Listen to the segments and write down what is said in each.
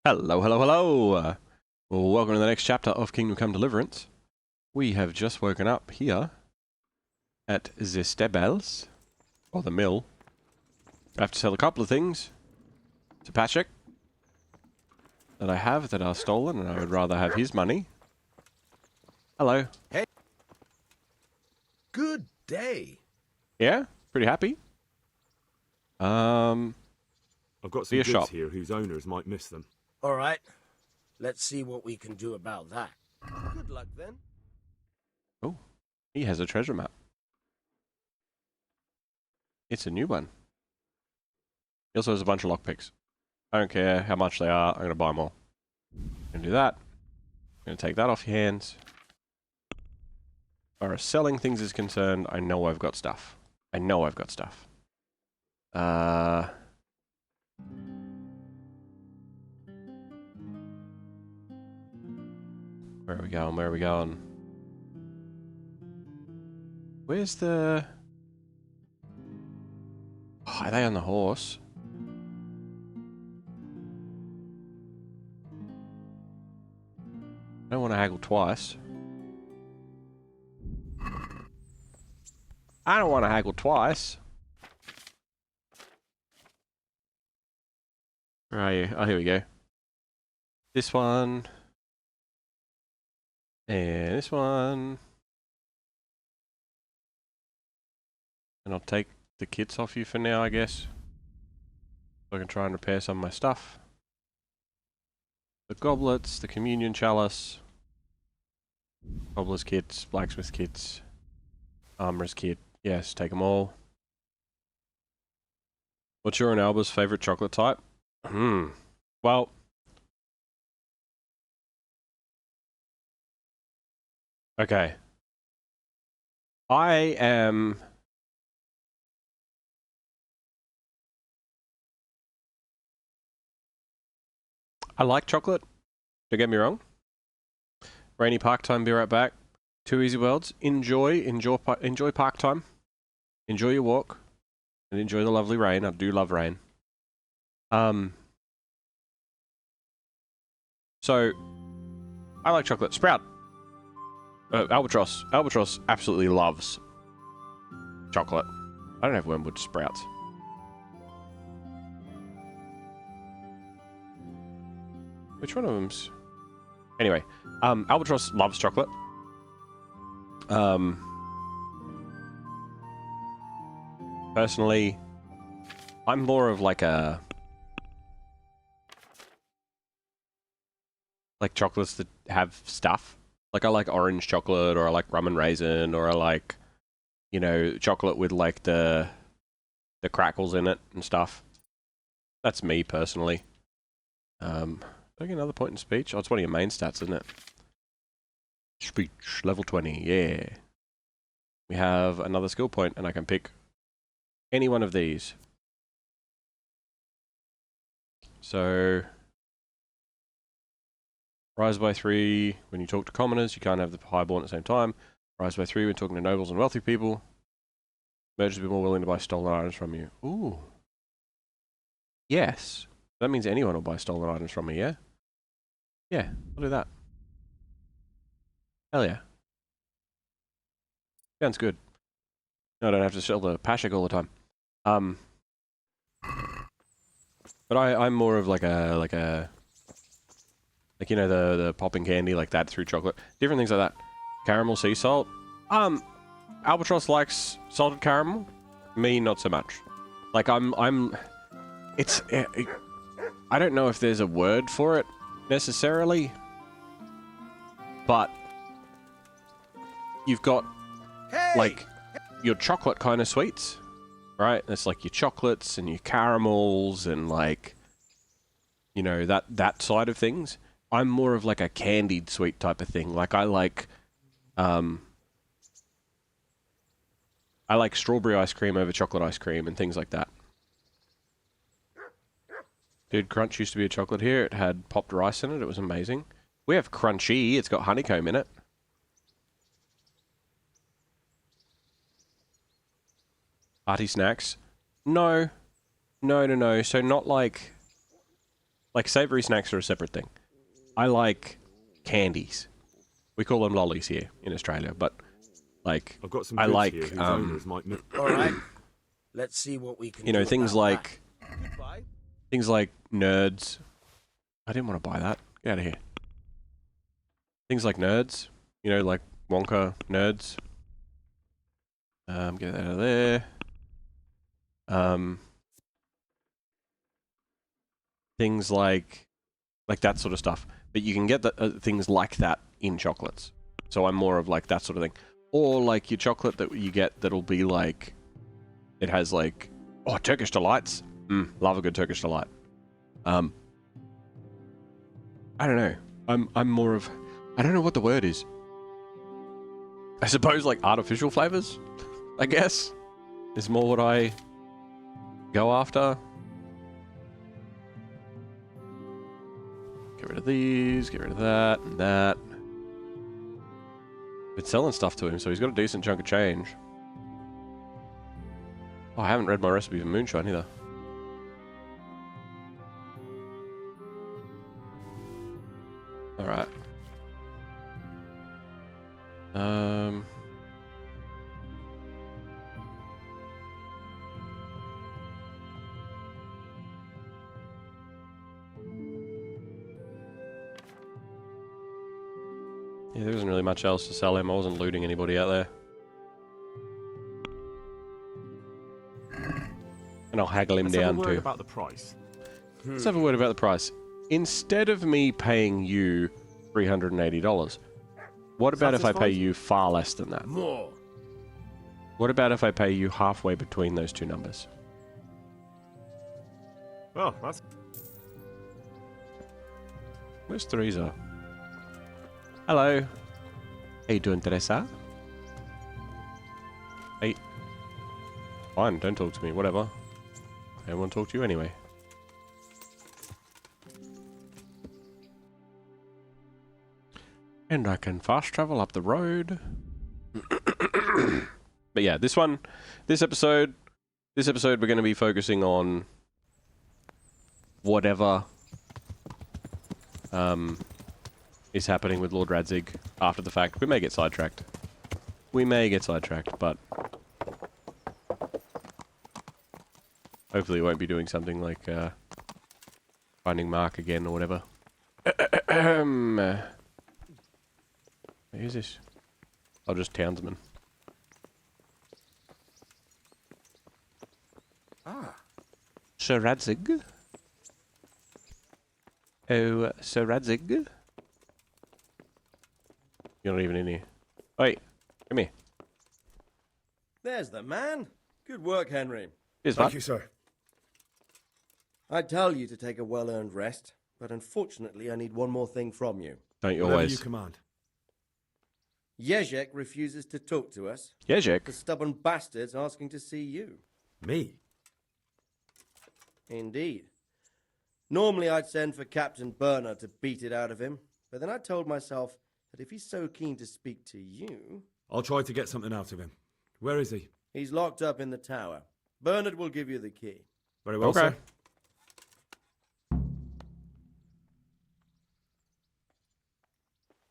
Hello, hello, hello! Welcome to the next chapter of Kingdom Come Deliverance. We have just woken up here at the stables, or the mill. I have to sell a couple of things to Patrick that I have that are stolen, and I would rather have his money. Hello. Hey. Good day. Yeah? Pretty happy. I've got some goods shop here whose owners might miss them. All right. Let's see what we can do about that. Good luck then. Oh, he has a treasure map. It's a new one. He also has a bunch of lockpicks. I don't care how much they are, I'm going to buy more. Gonna do that. Gonna take that off your hands. As far as selling things is concerned, I know I've got stuff. I know I've got stuff. Where are we going? Where are we going? Where's the... Oh, are they on the horse? I don't want to haggle twice. I don't want to haggle twice. Where are you? Oh, here we go. This one. And this one. And I'll take the kits off you for now, I guess. So I can try and repair some of my stuff. The goblets, the communion chalice. Cobbler's kits, blacksmith kits. Armorer's kit. Yes, take them all. What's your and Alba's favourite chocolate type? Well... Okay. I like chocolate. Don't get me wrong. Rainy park time, be right back. Two easy worlds. Enjoy park time. Enjoy your walk. And enjoy the lovely rain. I do love rain. So, I like chocolate. Sprout. Albatross. Albatross absolutely loves chocolate. I don't have wormwood sprouts. Which one of them's... Anyway, Albatross loves chocolate. Personally, I'm more of like a... Like chocolates that have stuff. Like I like orange chocolate, or I like rum and raisin, or I like, you know, chocolate with like the crackles in it and stuff. That's me personally. Did I get another point in speech? Oh, it's one of your main stats, isn't it? Speech, level 20, yeah. We have another skill point, and I can pick any one of these. So... Rise by 3 when you talk to commoners, you can't have the highborn at the same time. Rise by 3 when talking to nobles and wealthy people. Merchants will be more willing to buy stolen items from you. Ooh. Yes. That means anyone will buy stolen items from me, yeah? Yeah, I'll do that. Hell yeah. Sounds good. No, I don't have to sell the Pashik all the time. But I'm more of like you know, the popping candy, like that through chocolate. Different things like that. Caramel, sea salt. Albatross likes salted caramel. Me, not so much. Like, I don't know if there's a word for it, necessarily. But, you've got, like, your chocolate kind of sweets, right? It's like your chocolates and your caramels and, like, you know, that side of things. I'm more of like a candied sweet type of thing. Like I like strawberry ice cream over chocolate ice cream and things like that. Dude, Crunch used to be a chocolate here. It had popped rice in it. It was amazing. We have Crunchy. It's got honeycomb in it. Party snacks. No. So not like... Like, savoury snacks are a separate thing. I like candies. We call them lollies here in Australia, but, like, I've got some I goods like, here whose owners might miss. All right. Let's see what we can you do know, things about like, that. Goodbye. things like nerds. I didn't want to buy that. Get out of here. Things like nerds. You know, like Wonka nerds. Get that out of there. Things like that sort of stuff. But you can get things like that in chocolates. So I'm more of like that sort of thing. Or like your chocolate that you get that'll be like, it has like, oh, Turkish delights. Love a good Turkish delight. I don't know. I'm more of, I don't know what the word is. I suppose like artificial flavors, I guess, is more what I go after. Get rid of these, get rid of that, and that. It's selling stuff to him, so he's got a decent chunk of change. Oh, I haven't read my recipe for moonshine either. Alright. Yeah, there isn't really much else to sell him. I wasn't looting anybody out there. And I'll haggle him Let's have down a word too. about the price. Let's have a word about the price. Instead of me paying you $380, what about if I pay Satisfied? you far less than that? More. What about if I pay you halfway between those two numbers? Oh, that's... Where's Teresa? Hello. How you doing, Teresa? Hey. Fine, don't talk to me, whatever. I don't want to talk to you anyway. And I can fast travel up the road. But yeah, this episode we're going to be focusing on whatever is happening with Lord Radzig after the fact. We may get sidetracked. But hopefully we won't be doing something like finding Mark again or whatever. Who's this? Oh, just townsman. Ah. Sir Radzig? Oh, Sir Radzig? You're not even in here. Wait, come here. There's the man. Good work, Henry. Here's Thank bud. you, sir. I tell you to take a well-earned rest, but unfortunately I need one more thing from you. Don't you Whatever always? you command. Jezek refuses to talk to us. The Jezek? stubborn bastard's asking to see you. Me? Indeed. Normally I'd send for Captain Burner to beat it out of him, but then I told myself that if he's so keen to speak to you... I'll try to get something out of him. Where is he? He's locked up in the tower. Bernard will give you the key. Very well, Okay. sir.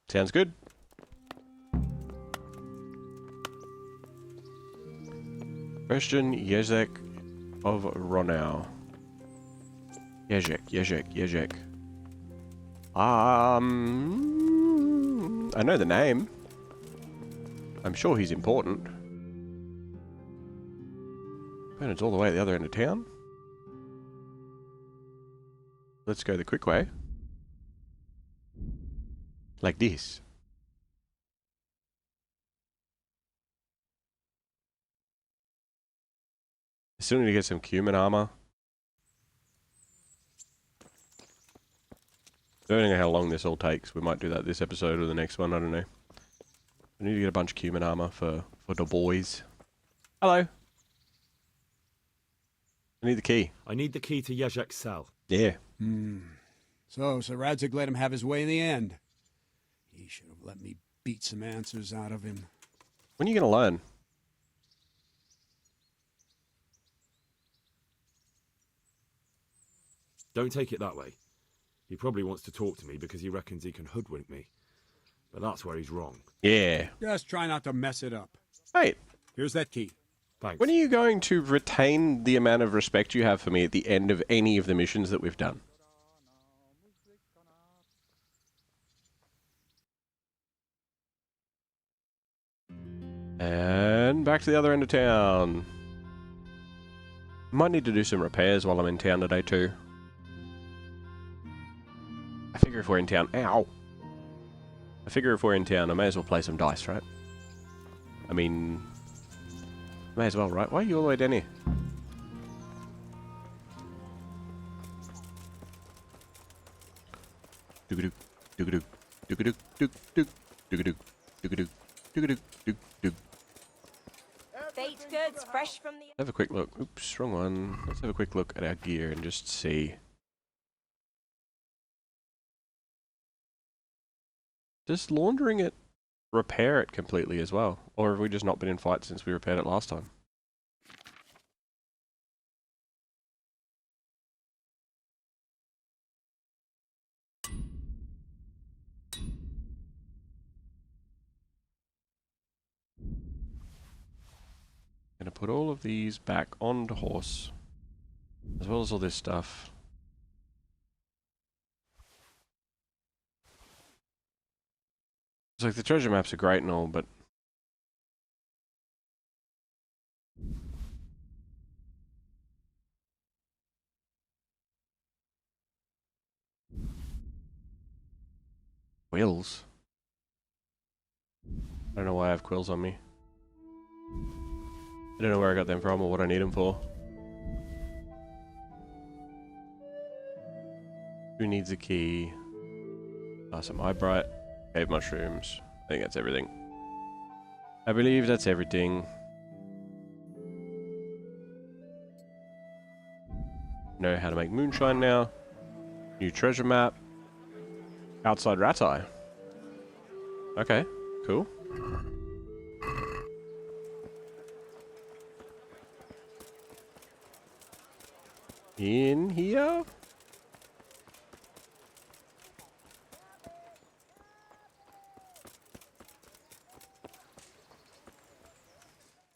Sounds good. Christian Jezek of Ronau. Jezek. I know the name. I'm sure he's important. Bernard's all the way at the other end of town. Let's go the quick way. Like this. I still need to get some Cuman armor. I don't know how long this all takes. We might do that this episode or the next one. I don't know. I need to get a bunch of Cuman armor for the boys. Hello. I need the key. I need the key to Jezek's cell. Yeah. So Radzig let him have his way in the end. He should have let me beat some answers out of him. When are you going to learn? Don't take it that way. He probably wants to talk to me because he reckons he can hoodwink me. But that's where he's wrong. Yeah. Just try not to mess it up. Wait, Here's that key. Thanks. when are you going to retain the amount of respect you have for me at the end of any of the missions that we've done? And back to the other end of town. Might need to do some repairs while I'm in town today too. I figure if we're in town... Ow! I figure if we're in town, I may as well play some dice, right? I mean... May as well, right? Why are you all the way down here? Doogadoo, doogadoo, doogadoo, dook, dook, doogadoo, doogadoo, doogadoo, dook, dook. Baked goods fresh from the... Have a quick look. Oops, wrong one. Let's have a quick look at our gear and just see. Does laundering it repair it completely as well? Or have we just not been in fight since we repaired it last time? Gonna put all of these back onto horse, as well as all this stuff. It's like the treasure maps are great and all, but quills. I don't know why I have quills on me. I don't know where I got them from or what I need them for. Who needs a key? Some eyebright, cave mushrooms. I think that's everything. I believe that's everything. Know how to make moonshine now. New treasure map. Outside Rattay. Okay, cool. In here?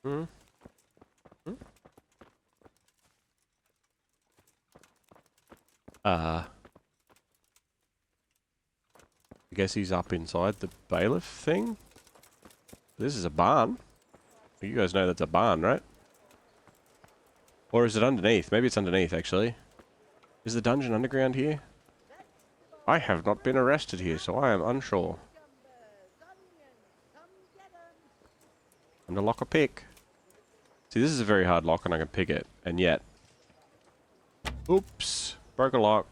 Hmm? Hmm? I guess he's up inside the bailiff thing? This is a barn. You guys know that's a barn, right? Or is it underneath? Maybe it's underneath, actually. Is the dungeon underground here? I have not been arrested here, so I am unsure. I'm to lock a pick. See, this is a very hard lock and I can pick it, and yet... Oops! Broke a lock.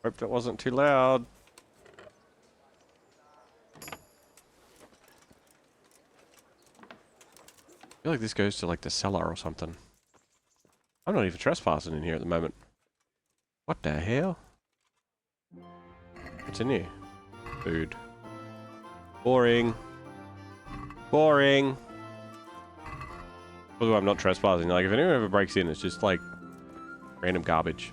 Hope that wasn't too loud. I feel like this goes to, like, the cellar or something. I'm not even trespassing in here at the moment. What the hell? What's in here? Food. Boring. Boring. Although I'm not trespassing. Like, if anyone ever breaks in, it's just, like, random garbage.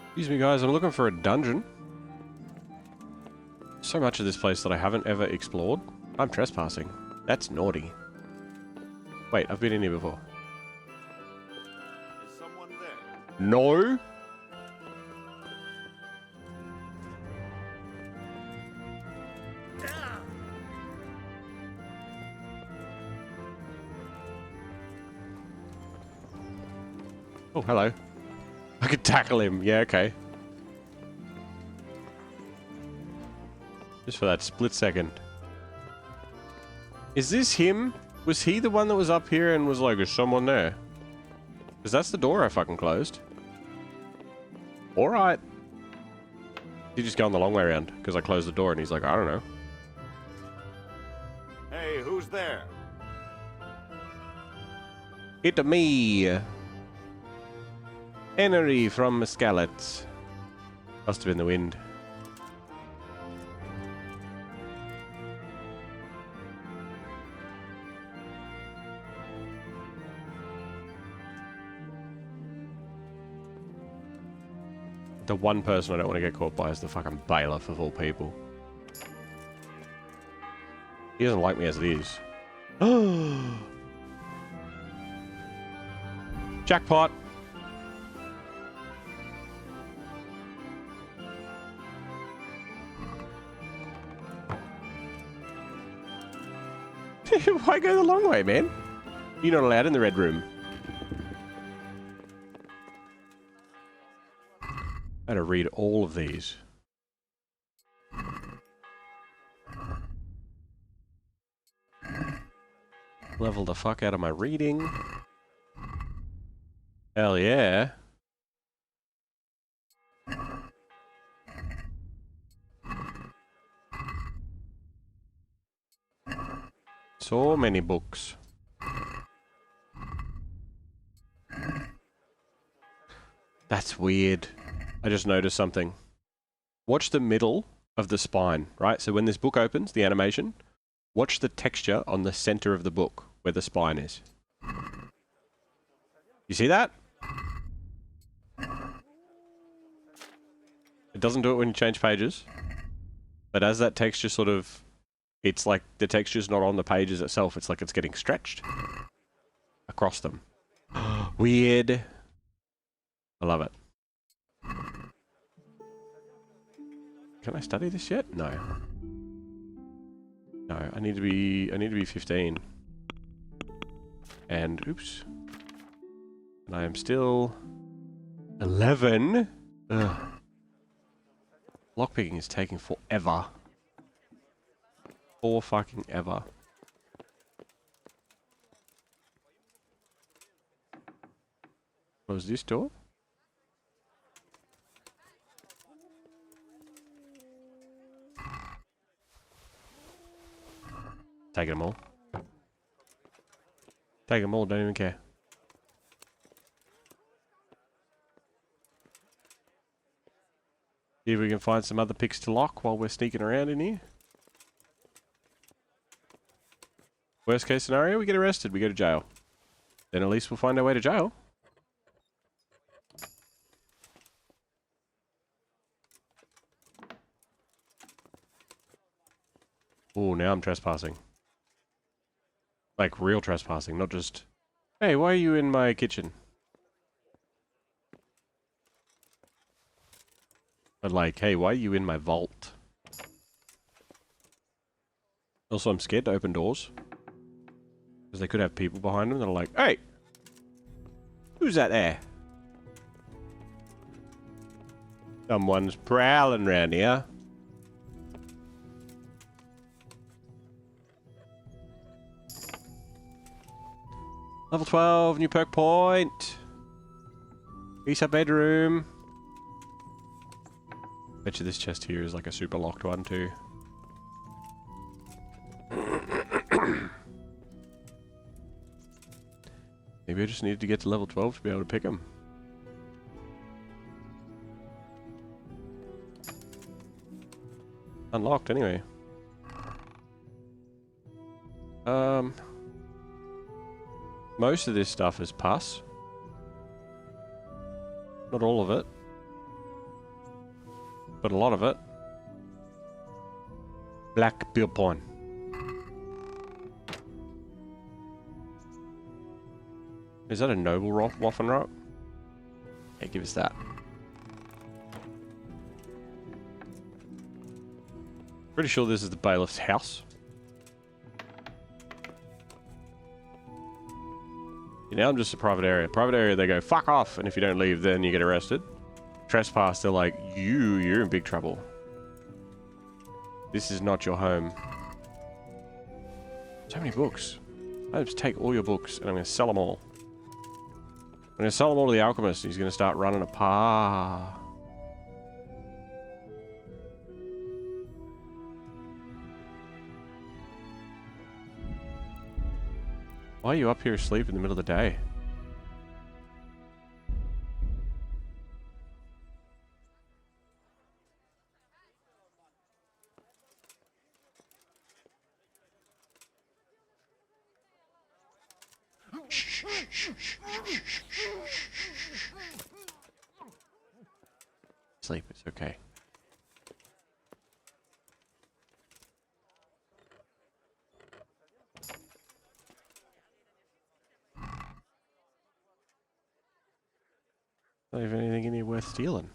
Excuse me, guys. I'm looking for a dungeon. So much of this place that I haven't ever explored. I'm trespassing. That's naughty. Wait, I've been in here before. Is someone there? No? Oh, hello. I could tackle him. Yeah, okay. Just for that split second. Is this him? Was he the one that was up here and was like, is someone there? Because that's the door I fucking closed. Alright. He just going the long way around because I closed the door and he's like, I don't know. Hey, who's there? It's me. Henry from Skalitz. Must have been the wind. The one person I don't want to get caught by is the fucking bailiff of all people. He doesn't like me as it is. Jackpot! Why go the long way, man? You're not allowed in the red room. I had to read all of these. Level the fuck out of my reading. Hell yeah. So many books. That's weird. I just noticed something. Watch the middle of the spine, right? So when this book opens, the animation, watch the texture on the center of the book where the spine is. You see that? It doesn't do it when you change pages. But as that texture sort of... It's like the texture's not on the pages itself. It's like it's getting stretched across them. Weird. I love it. Can I study this yet? No. No, I need to be 15. And oops. And I am still 11. Ugh. Lockpicking is taking forever. For fucking ever. Close this door. Take them all. Take them all, don't even care. See if we can find some other picks to lock while we're sneaking around in here. Worst case scenario, we get arrested, we go to jail. Then at least we'll find our way to jail. Oh, now I'm trespassing. Like real trespassing, not just, hey, why are you in my kitchen? But like, hey, why are you in my vault? Also, I'm scared to open doors. Because they could have people behind them that are like, hey! Who's that there? Someone's prowling around here. Level 12, new perk point. Reset bedroom. Bet you this chest here is like a super locked one too. Maybe I just needed to get to level 12 to be able to pick them. Unlocked anyway. Most of this stuff is pus. Not all of it. But a lot of it. Black beer pawn. Is that a noble Waffenrock? Yeah, give us that. Pretty sure this is the bailiff's house. Now I'm just a private area. Private area, they go, fuck off, and if you don't leave, then you get arrested. Trespass, they're like, you're in big trouble. This is not your home. So many books. I just take all your books, and I'm going to sell them all. I'm going to sell them all to the alchemist. He's going to start running a par. Why are you up here asleep in the middle of the day? sleep. It's okay. Not even anything in here worth stealing.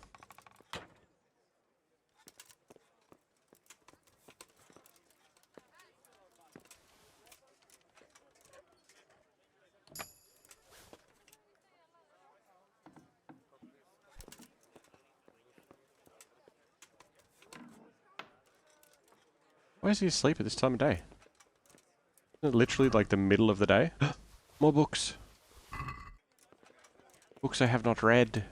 Why is he asleep at this time of day? Isn't it literally like the middle of the day? More books. Books I have not read.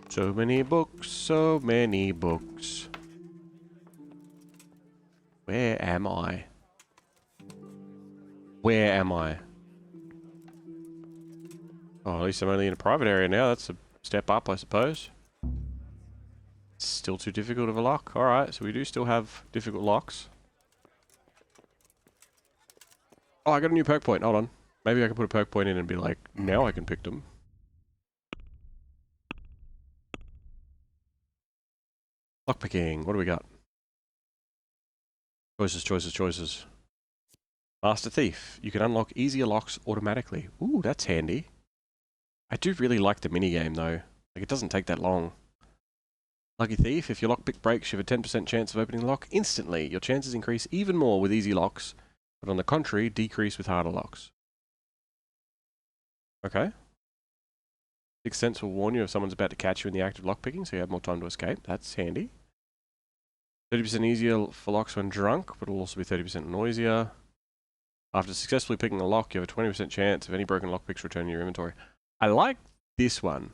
So many books, so many books. Where am I? Where am I? Oh, at least I'm only in a private area now. That's a step up, I suppose. Still too difficult of a lock. Alright, so we do still have difficult locks. Oh, I got a new perk point. Hold on. Maybe I can put a perk point in and be like, now I can pick them. Lockpicking. What do we got? Choices, choices, choices. Master Thief. You can unlock easier locks automatically. Ooh, that's handy. I do really like the minigame though. Like, it doesn't take that long. Lucky Thief. If your lockpick breaks, you have a 10% chance of opening the lock instantly. Your chances increase even more with easy locks, but on the contrary, decrease with harder locks. Okay. Sixth Sense will warn you if someone's about to catch you in the act of lockpicking, so you have more time to escape. That's handy. 30% easier for locks when drunk, but will also be 30% noisier. After successfully picking a lock, you have a 20% chance of any broken lockpicks returning to your inventory. I like this one.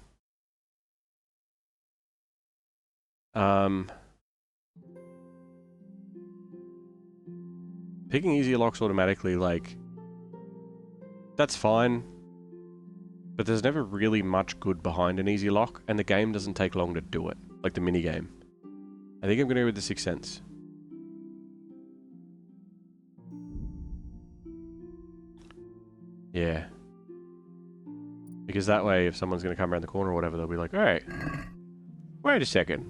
Picking easier locks automatically, like, that's fine. But there's never really much good behind an easy lock, and the game doesn't take long to do it. Like the minigame. I think I'm going to go with the Sixth Sense. Yeah. Because that way, if someone's going to come around the corner or whatever, they'll be like, alright, wait a second.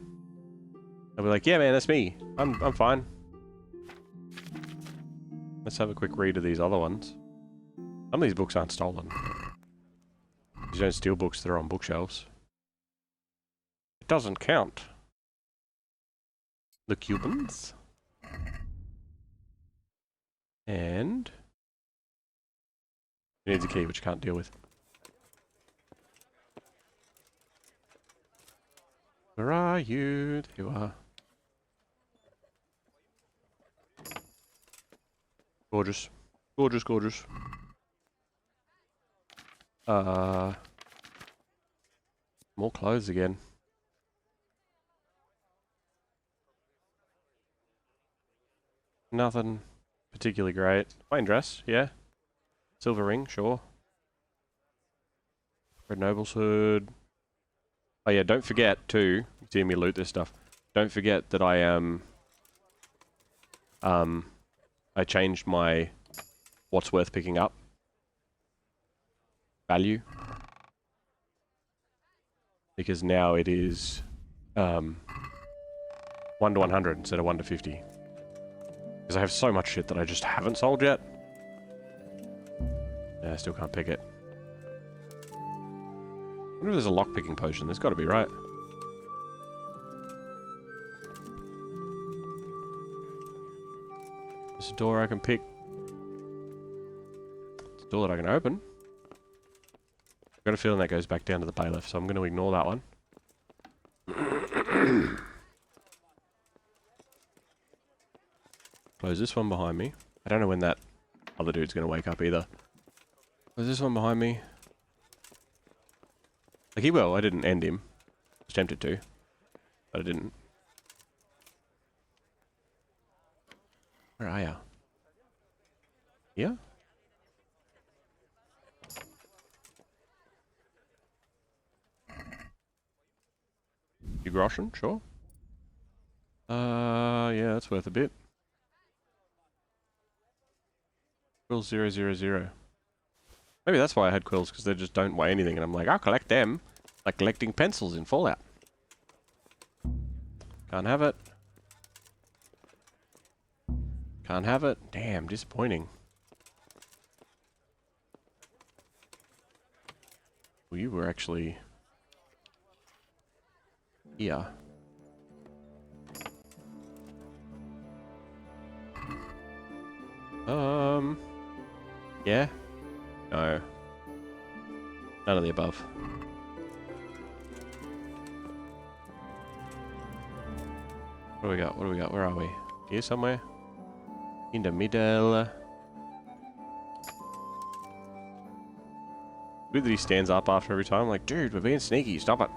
They'll be like, yeah man, that's me. I'm fine. Let's have a quick read of these other ones. Some of these books aren't stolen. You don't steal books that are on bookshelves. It doesn't count. The Cubans. And... it needs a key, which you can't deal with. Where are you? There you are. Gorgeous. Gorgeous, gorgeous. More clothes again. Nothing particularly great. Plain dress, yeah. Silver ring, sure. Red Noble's hood. Oh yeah, don't forget too, you see me loot this stuff. Don't forget that I changed my what's worth picking up value. Because now it is 1 to 100 instead of 1 to 50. Because I have so much shit that I just haven't sold yet. Yeah, I still can't pick it. I wonder if there's a lockpicking potion. There's got to be, right? There's a door I can pick. It's a door that I can open. I've got a feeling that goes back down to the bailiff, so I'm going to ignore that one. Close this one behind me. I don't know when that other dude's going to wake up either. Close this one behind me. Like, he will. I didn't end him. I was tempted to. But I didn't. Where are ya? Here? You groschen? Sure. Yeah, that's worth a bit. Quills 000. Maybe that's why I had quills, because they just don't weigh anything, and I'm like, I'll collect them. Like collecting pencils in Fallout. Can't have it. Can't have it. Damn, disappointing. Well, you were actually here. Yeah? No. None of the above. What do we got? What do we got? Where are we? Here somewhere? In the middle. Good that he stands up after every time. Like, dude, we're being sneaky. Stop it.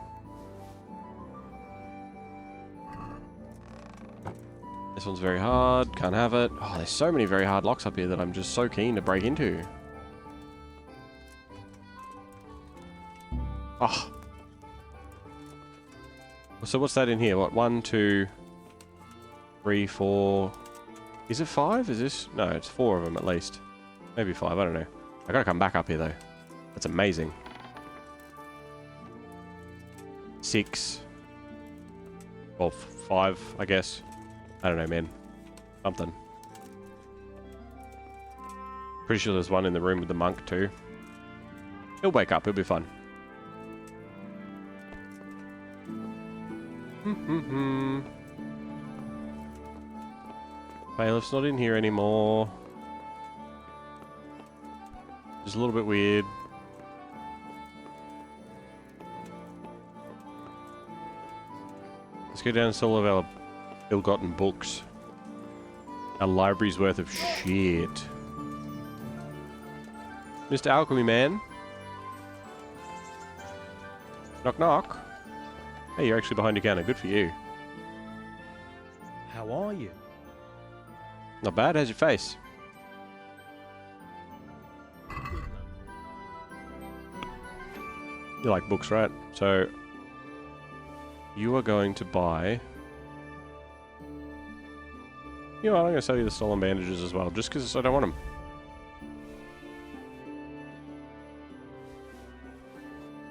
This one's very hard. Can't have it. Oh, there's so many very hard locks up here that I'm just so keen to break into. Oh. So what's that in here? What? 1, 2, 3, 4. Is it 5? Is this? No, it's 4 of them at least. Maybe 5. I don't know. I gotta come back up here though. That's amazing. 6. Well, 5, I guess. I don't know, man. Something. Pretty sure there's one in the room with the monk too. He'll wake up. He'll be fun. Bailiff's not in here anymore. Just a little bit weird. Let's go down and sell all of our ill-gotten books. Our library's worth of shit. Mr. Alchemy Man. Knock knock. Hey, you're actually behind your counter. Good for you. How are you? Not bad. How's your face? You like books, right? So, you are going to buy... You know what, I'm going to sell you the stolen bandages as well, just because I don't want them.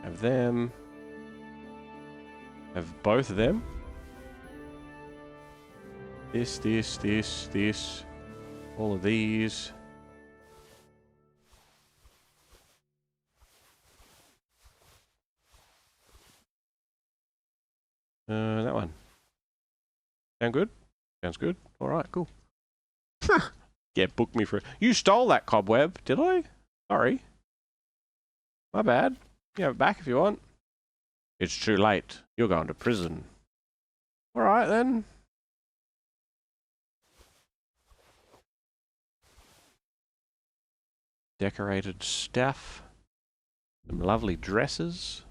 Have them. Have both of them. This. All of these. That one. Sound good? Sounds good. Alright, cool. Yeah, book me for it. You stole that cobweb, did I? Sorry. My bad. You have it back if you want. It's too late. You're going to prison. Alright then. Decorated stuff. Some lovely dresses.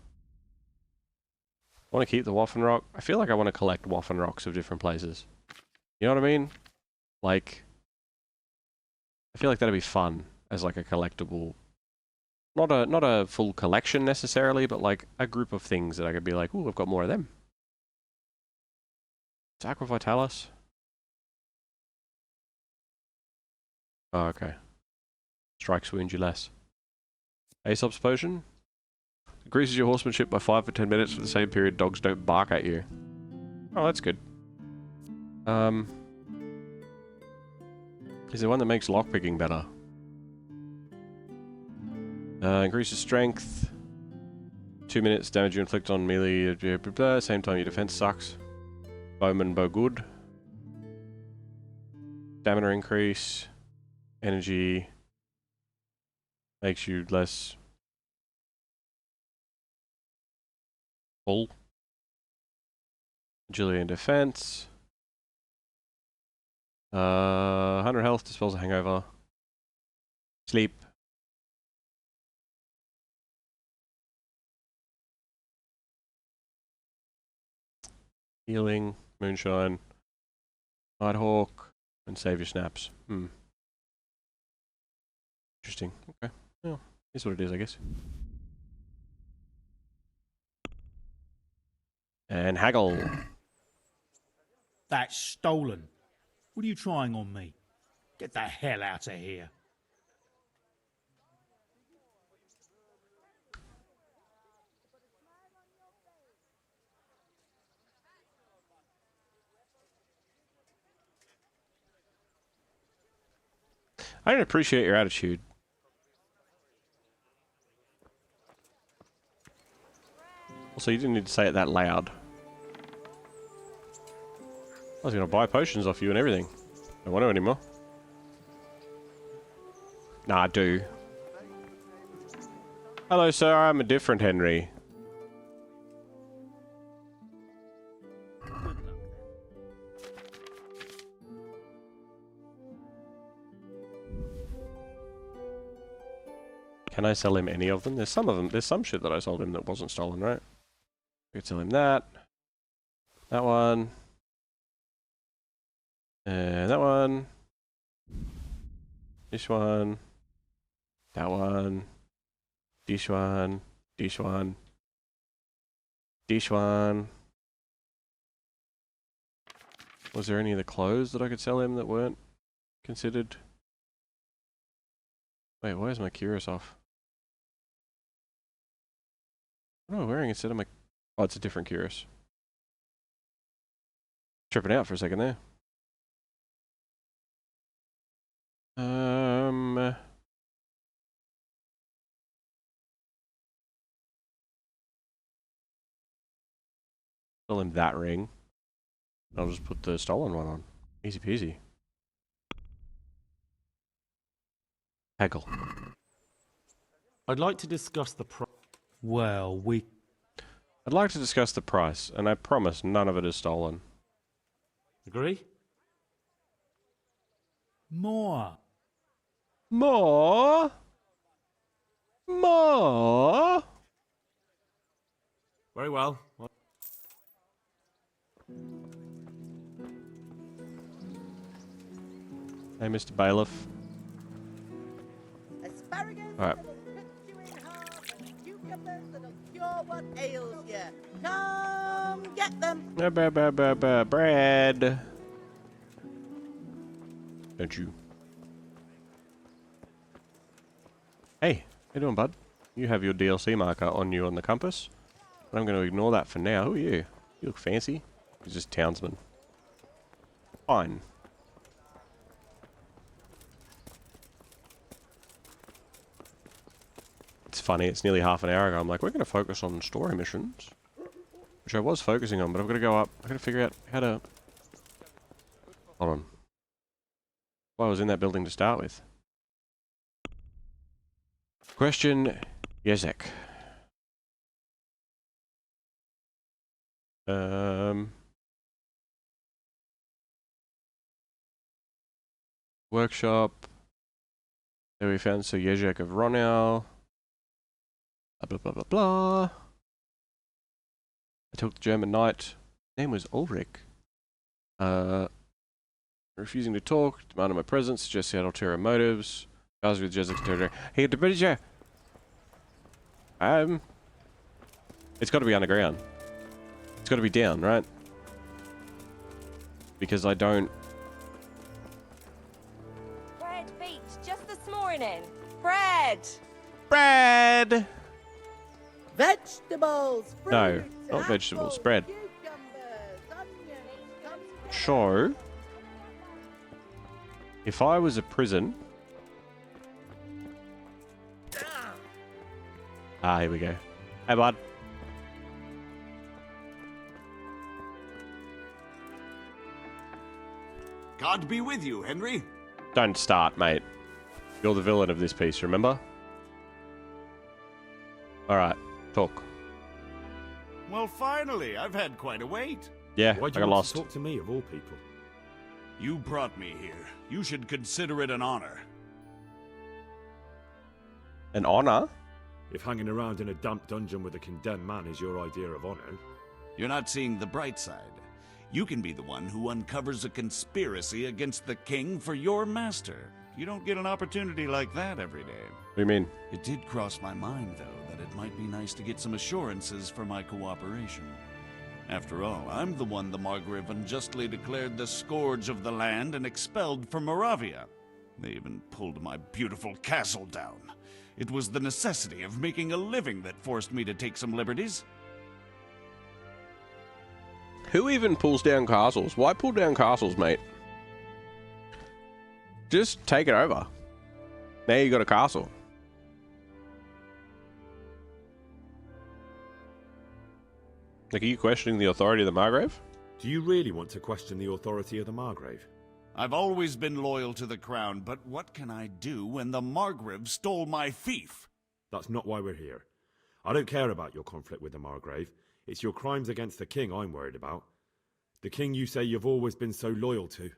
I want to keep the Waffen Rock. I feel like I want to collect Waffen Rocks of different places. You know what I mean? Like, I feel like that'd be fun as like a collectible. Not a full collection necessarily, but like a group of things that I could be like, ooh, I've got more of them. Sacra Vitalis. Oh, okay. Strikes wound you less. Aesop's potion. Increases your horsemanship by 5 for 10 minutes for the same period. Dogs don't bark at you. Oh, that's good. Is there one that makes lockpicking better? Increases strength. 2 minutes damage you inflict on melee. Blah, blah, blah. Same time your defense sucks. Bowman bow good. Stamina increase. Energy. Makes you less full. Agility and defense. 100 health, dispels a hangover. Sleep. Healing, moonshine, Nighthawk, and save your snaps. Interesting. Okay. Well, here's what it is, I guess. And haggle. That's stolen. What are you trying on me? Get the hell out of here. I don't appreciate your attitude. Also, you didn't need to say it that loud. I was going to buy potions off you and everything. Don't want to anymore. Nah, I do. Hello, sir. I'm a different Henry. Can I sell him any of them? There's some of them. There's some shit that I sold him that wasn't stolen, right? I could sell him that. That one. And that one. This one. That one. This one. This one. This one. Was there any of the clothes that I could sell him that weren't considered? Wait, why is my cuirass off? What am I wearing instead of my... Oh, it's a different cuirass. Tripping out for a second there. Sell him that ring. I'll just put the stolen one on. Easy peasy. Haggle. I'd like to discuss the price. Well, I'd like to discuss the price, and I promise none of it is stolen. Agree? more. More? More? Very well. Hey, Mr. Bailiff. Asparagus Alright. that'll cut you in half, and cucumbers that'll cure what ails you. Come get them. Bread. Don't you? Hey, how you doing, bud? You have your DLC marker on you on the compass. But I'm going to ignore that for now. Who are you? You look fancy. He's just townsman. Fine. It's funny, it's nearly half an hour ago. I'm like, we're going to focus on story missions. Which I was focusing on, but I've got to go up. I've got to figure out how to... Hold on. Well, I was in that building to start with. Question, Yezek. Workshop. There we found Sir Yezek of Ronau. Blah, blah, blah, blah, blah. I took the German knight. His name was Ulrich. Refusing to talk, demanded my presence, suggested ulterior motives. I was with Yezek's territory. Hey, the British. It's got to be underground. It's got to be down, right? Because I don't... Bread beat just this morning. Bread! Bread! Vegetables, fruit, No, not vegetables, apples, bread. cucumbers, onions, come get So, if I was a prison... Ah, here we go. Hey, bud. God be with you, Henry. Don't start, mate. You're the villain of this piece, remember? Alright, talk. Well, finally, I've had quite a wait. Yeah, Why'd I you got want lost. to talk to me, of all people? You brought me here. You should consider it an honor. An honor? If hanging around in a damp dungeon with a condemned man is your idea of honor. You're not seeing the bright side. You can be the one who uncovers a conspiracy against the king for your master. You don't get an opportunity like that every day. What do you mean? It did cross my mind, though, that it might be nice to get some assurances for my cooperation. After all, I'm the one the Margrave unjustly declared the scourge of the land and expelled from Moravia. They even pulled my beautiful castle down. It was the necessity of making a living that forced me to take some liberties. Who even pulls down castles? Why pull down castles, mate? Just take it over. Now you got a castle. Like, are you questioning the authority of the Margrave? Do you really want to question the authority of the Margrave? I've always been loyal to the crown, but what can I do when the Margrave stole my fief? That's not why we're here. I don't care about your conflict with the Margrave. It's your crimes against the king I'm worried about. The king you say you've always been so loyal to.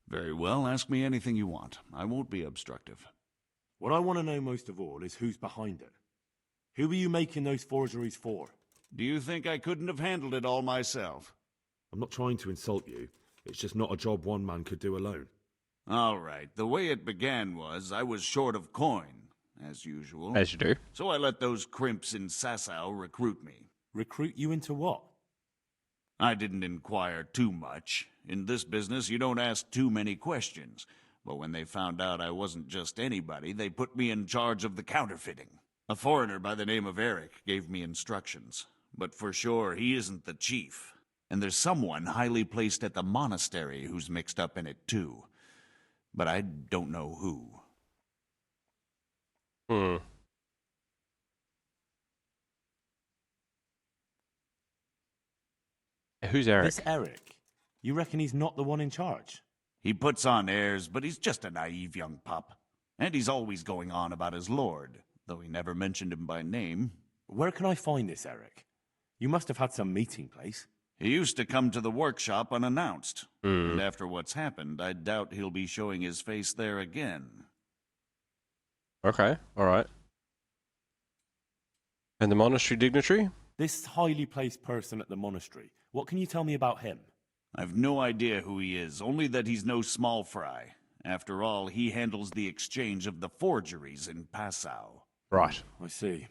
Very well, ask me anything you want. I won't be obstructive. What I want to know most of all is who's behind it. Who are you making those forgeries for? Do you think I couldn't have handled it all myself? I'm not trying to insult you. It's just not a job one man could do alone. All right, the way it began was I was short of coin, as usual. As you do. So I let those crimps in Sasau recruit me. Recruit you into what? I didn't inquire too much. In this business, you don't ask too many questions. But when they found out I wasn't just anybody, they put me in charge of the counterfeiting. A foreigner by the name of Eric gave me instructions. But for sure, he isn't the chief. And there's someone highly placed at the monastery who's mixed up in it too. But I don't know who. Who's Eric? This Eric. You reckon he's not the one in charge? He puts on airs, but he's just a naive young pup. And he's always going on about his lord, though he never mentioned him by name. Where can I find this Eric? You must have had some meeting place. He used to come to the workshop unannounced. And after what's happened, I doubt he'll be showing his face there again. Okay, alright. And the monastery dignitary? This highly placed person at the monastery. What can you tell me about him? I've no idea who he is, only that he's no small fry. After all, he handles the exchange of the forgeries in Passau. Right. I see.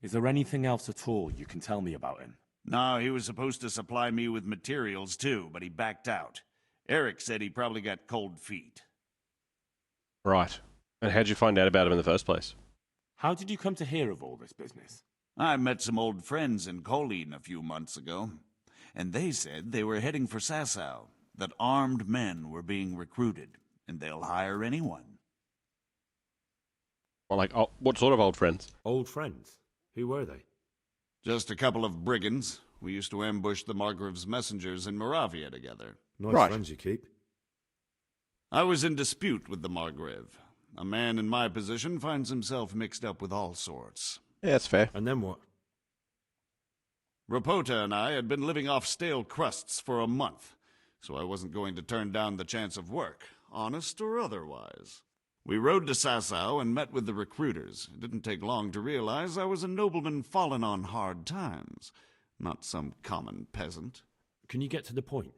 Is there anything else at all you can tell me about him? No, he was supposed to supply me with materials too, but he backed out. Eric said he probably got cold feet. Right. And how'd you find out about him in the first place? How did you come to hear of all this business? I met some old friends in Kolin a few months ago, and they said they were heading for Sasau, that armed men were being recruited, and they'll hire anyone. Well, like, what sort of old friends? Old friends? Who were they? Just a couple of brigands. We used to ambush the Margrave's messengers in Moravia together. Nice friends you keep. I was in dispute with the Margrave. A man in my position finds himself mixed up with all sorts. Yeah, that's fair. And then what? Rapota and I had been living off stale crusts for a month, so I wasn't going to turn down the chance of work, honest or otherwise. We rode to Sasau and met with the recruiters. It didn't take long to realize I was a nobleman fallen on hard times, not some common peasant. Can you get to the point?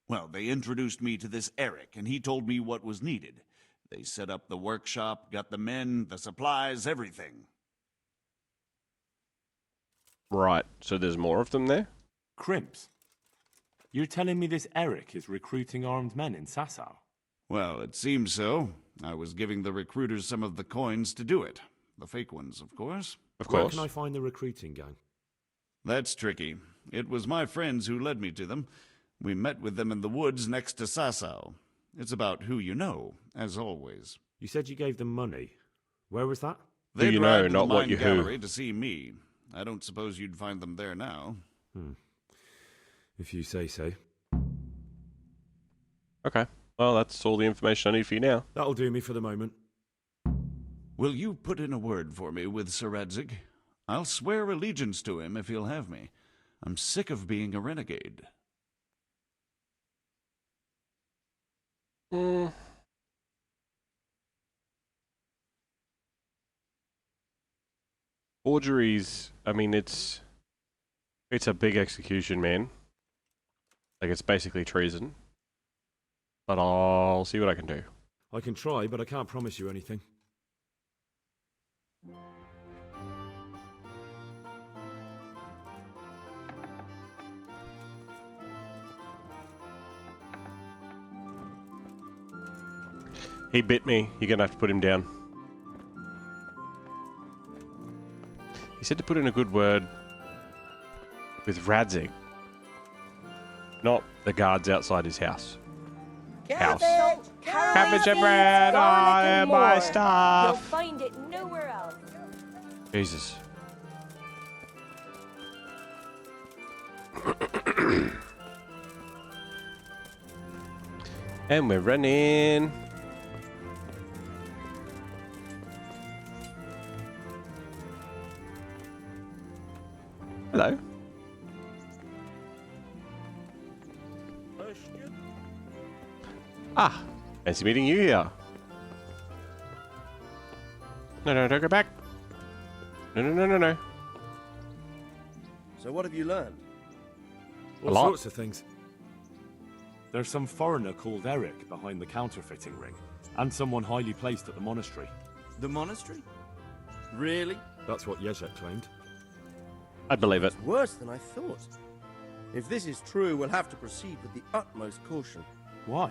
Well, they introduced me to this Eric, and he told me what was needed. They set up the workshop, got the men, the supplies, everything. Right, so there's more of them there? Crimps? You're telling me this Eric is recruiting armed men in Sasau? Well, it seems so. I was giving the recruiters some of the coins to do it. The fake ones, of course. Of course. Where can I find the recruiting gang? That's tricky. It was my friends who led me to them. We met with them in the woods next to Sasau. It's about who you know, as always. You said you gave them money. Where was that? They you drive know, to not the what mine you who. gallery to see me. I don't suppose you'd find them there now. If you say so. Okay. Well, that's all the information I need for you now. That'll do me for the moment. Will you put in a word for me with Sir Radzig? I'll swear allegiance to him if he'll have me. I'm sick of being a renegade. Forgeries, I mean, it's a big execution, man. Like, it's basically treason. But I'll see what I can do. I can try, but I can't promise you anything. He bit me. You're gonna have to put him down. He said to put in a good word with Radzig, not the guards outside his house. House. Cabbage Cabbage and seeds, bread, garlic, and my more. You'll stuff. find it nowhere else. Jesus. And we're running. Hello. Ah, fancy meeting you here. No, don't go back. No. So what have you learned? All lot. sorts of things. There's some foreigner called Eric behind the counterfeiting ring, and someone highly placed at the monastery. The monastery? Really? That's what Jezek claimed. I believe it. It's worse than I thought. If this is true, we'll have to proceed with the utmost caution. Why?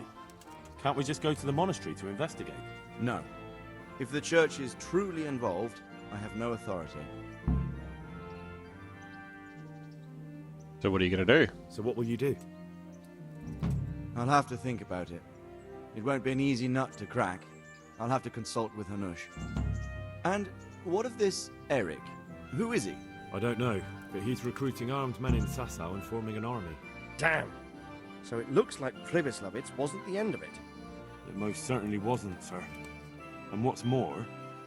Can't we just go to the monastery to investigate? No. If the church is truly involved, I have no authority. So what are you going to do? So what will you do? I'll have to think about it. It won't be an easy nut to crack. I'll have to consult with Hanush. And what of this Eric? Who is he? I don't know, but he's recruiting armed men in Sasau and forming an army. Damn! So it looks like Pribyslavitz wasn't the end of it. It most certainly wasn't, sir. And what's more,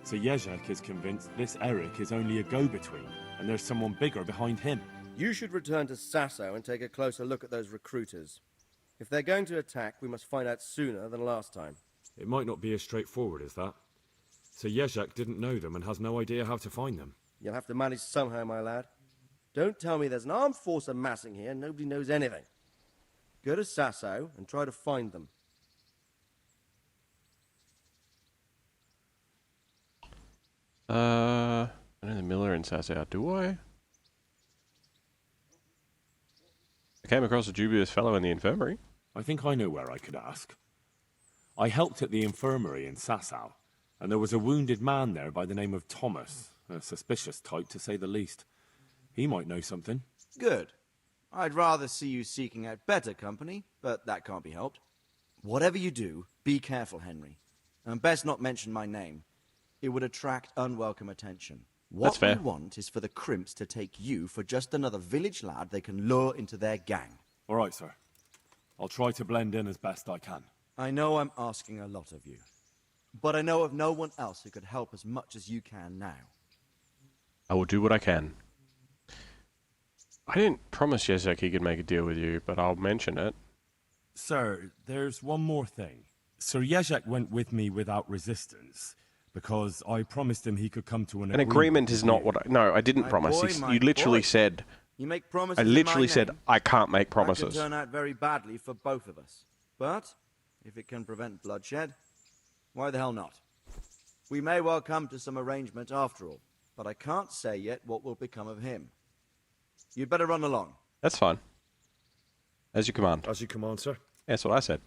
Sir Jezek is convinced this Eric is only a go-between, and there's someone bigger behind him. You should return to Sasau and take a closer look at those recruiters. If they're going to attack, we must find out sooner than last time. It might not be as straightforward as that. Sir Jezek didn't know them and has no idea how to find them. You'll have to manage somehow, my lad. Don't tell me there's an armed force amassing here and nobody knows anything. Go to Sasau and try to find them. I know the miller in Sasau, do I? I came across a dubious fellow in the infirmary. I think I know where I could ask. I helped at the infirmary in Sasau, and there was a wounded man there by the name of Thomas, a suspicious type to say the least. He might know something. Good. I'd rather see you seeking out better company, but that can't be helped. Whatever you do, be careful, Henry. And best not mention my name. It would attract unwelcome attention. That's fair. What we want is for the crimps to take you for just another village lad they can lure into their gang. All right, sir. I'll try to blend in as best I can. I know I'm asking a lot of you, but I know of no one else who could help as much as you can now. I will do what I can. I didn't promise Jezek he could make a deal with you, but I'll mention it. Sir, there's one more thing. Sir Jezek went with me without resistance, because I promised him he could come to An agreement is not what I... No, I didn't My promise. boy, You my literally boy. said... You make promises I in my literally said, name, I can't make that promises. could turn out very badly for both of us. But if it can prevent bloodshed, why the hell not? We may well come to some arrangement after all, but I can't say yet what will become of him. You'd better run along. That's fine. As you command. As you command, sir. That's what I said.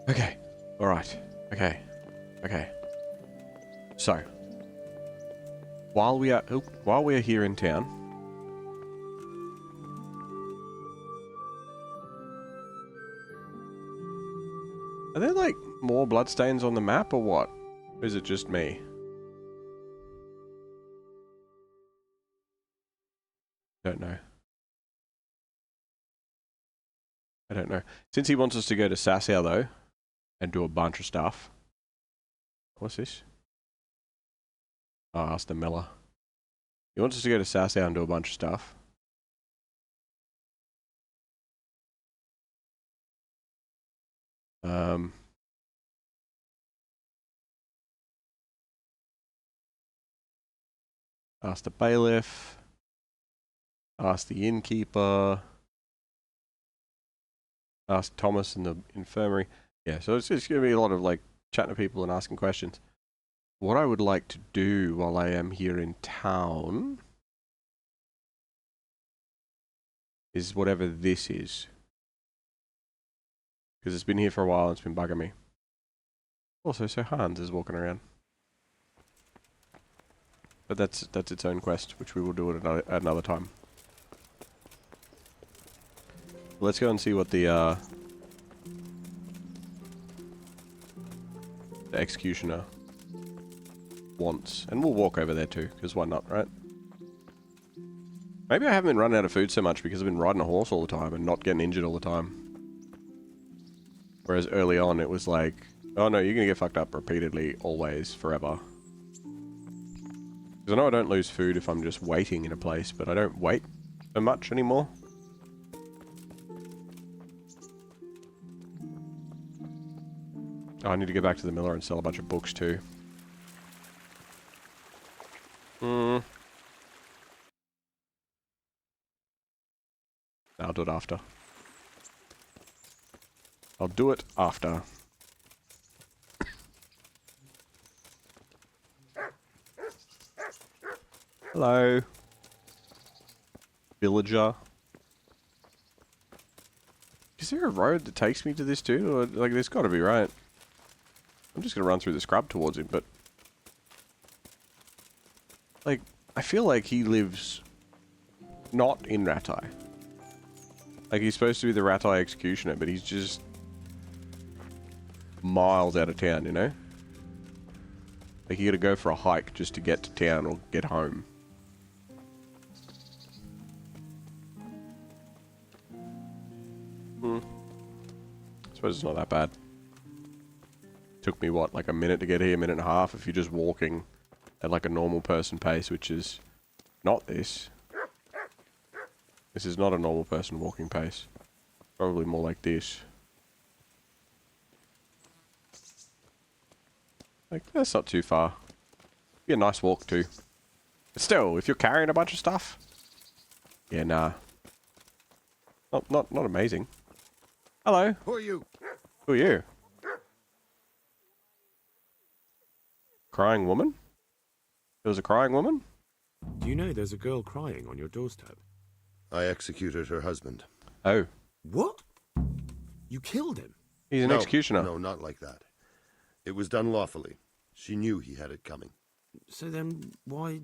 Okay. Alright. Okay. So, while we are here in town, are there like more bloodstains on the map or what? Or is it just me? Don't know. I don't know. Since he wants us to go to Sasau though, and do a bunch of stuff. What's this? Oh, ask the miller. He wants us to go to Sasau and do a bunch of stuff. Ask the bailiff. Ask the innkeeper. Ask Thomas in the infirmary. Yeah, so it's just going to be a lot of like chatting to people and asking questions. What I would like to do while I am here in town is whatever this is. Because it's been here for a while and it's been bugging me. Also, so Hans is walking around. But that's its own quest, which we will do at another time. Let's go and see what the executioner wants. And we'll walk over there too, because why not, right? Maybe I haven't been running out of food so much because I've been riding a horse all the time and not getting injured all the time. Whereas early on it was like, oh no, you're gonna get fucked up repeatedly, always, forever. Because I know I don't lose food if I'm just waiting in a place, but I don't wait so much anymore. Oh, I need to go back to the miller and sell a bunch of books too. I'll do it after. I'll do it after. Hello. Villager. Is there a road that takes me to this dude? Or, like, there's gotta be, right? I'm just gonna run through the scrub towards him, but... like, I feel like he lives... not in Rattay. Like, he's supposed to be the Rattay executioner, but he's just... miles out of town, you know? Like, you gotta go for a hike just to get to town or get home. I suppose it's not that bad. Took me, what, like a minute to get here, a minute and a half, if you're just walking at like a normal person pace, which is not this. This is not a normal person walking pace. Probably more like this. Like, that's not too far. Be a nice walk too. But still, if you're carrying a bunch of stuff, yeah, nah. Not amazing. Hello. Who are you? Who are you? Crying woman? There was a crying woman? Do you know there's a girl crying on your doorstep? I executed her husband. Oh. What? You killed him? He's an executioner. No, not like that. It was done lawfully. She knew he had it coming. So then, why...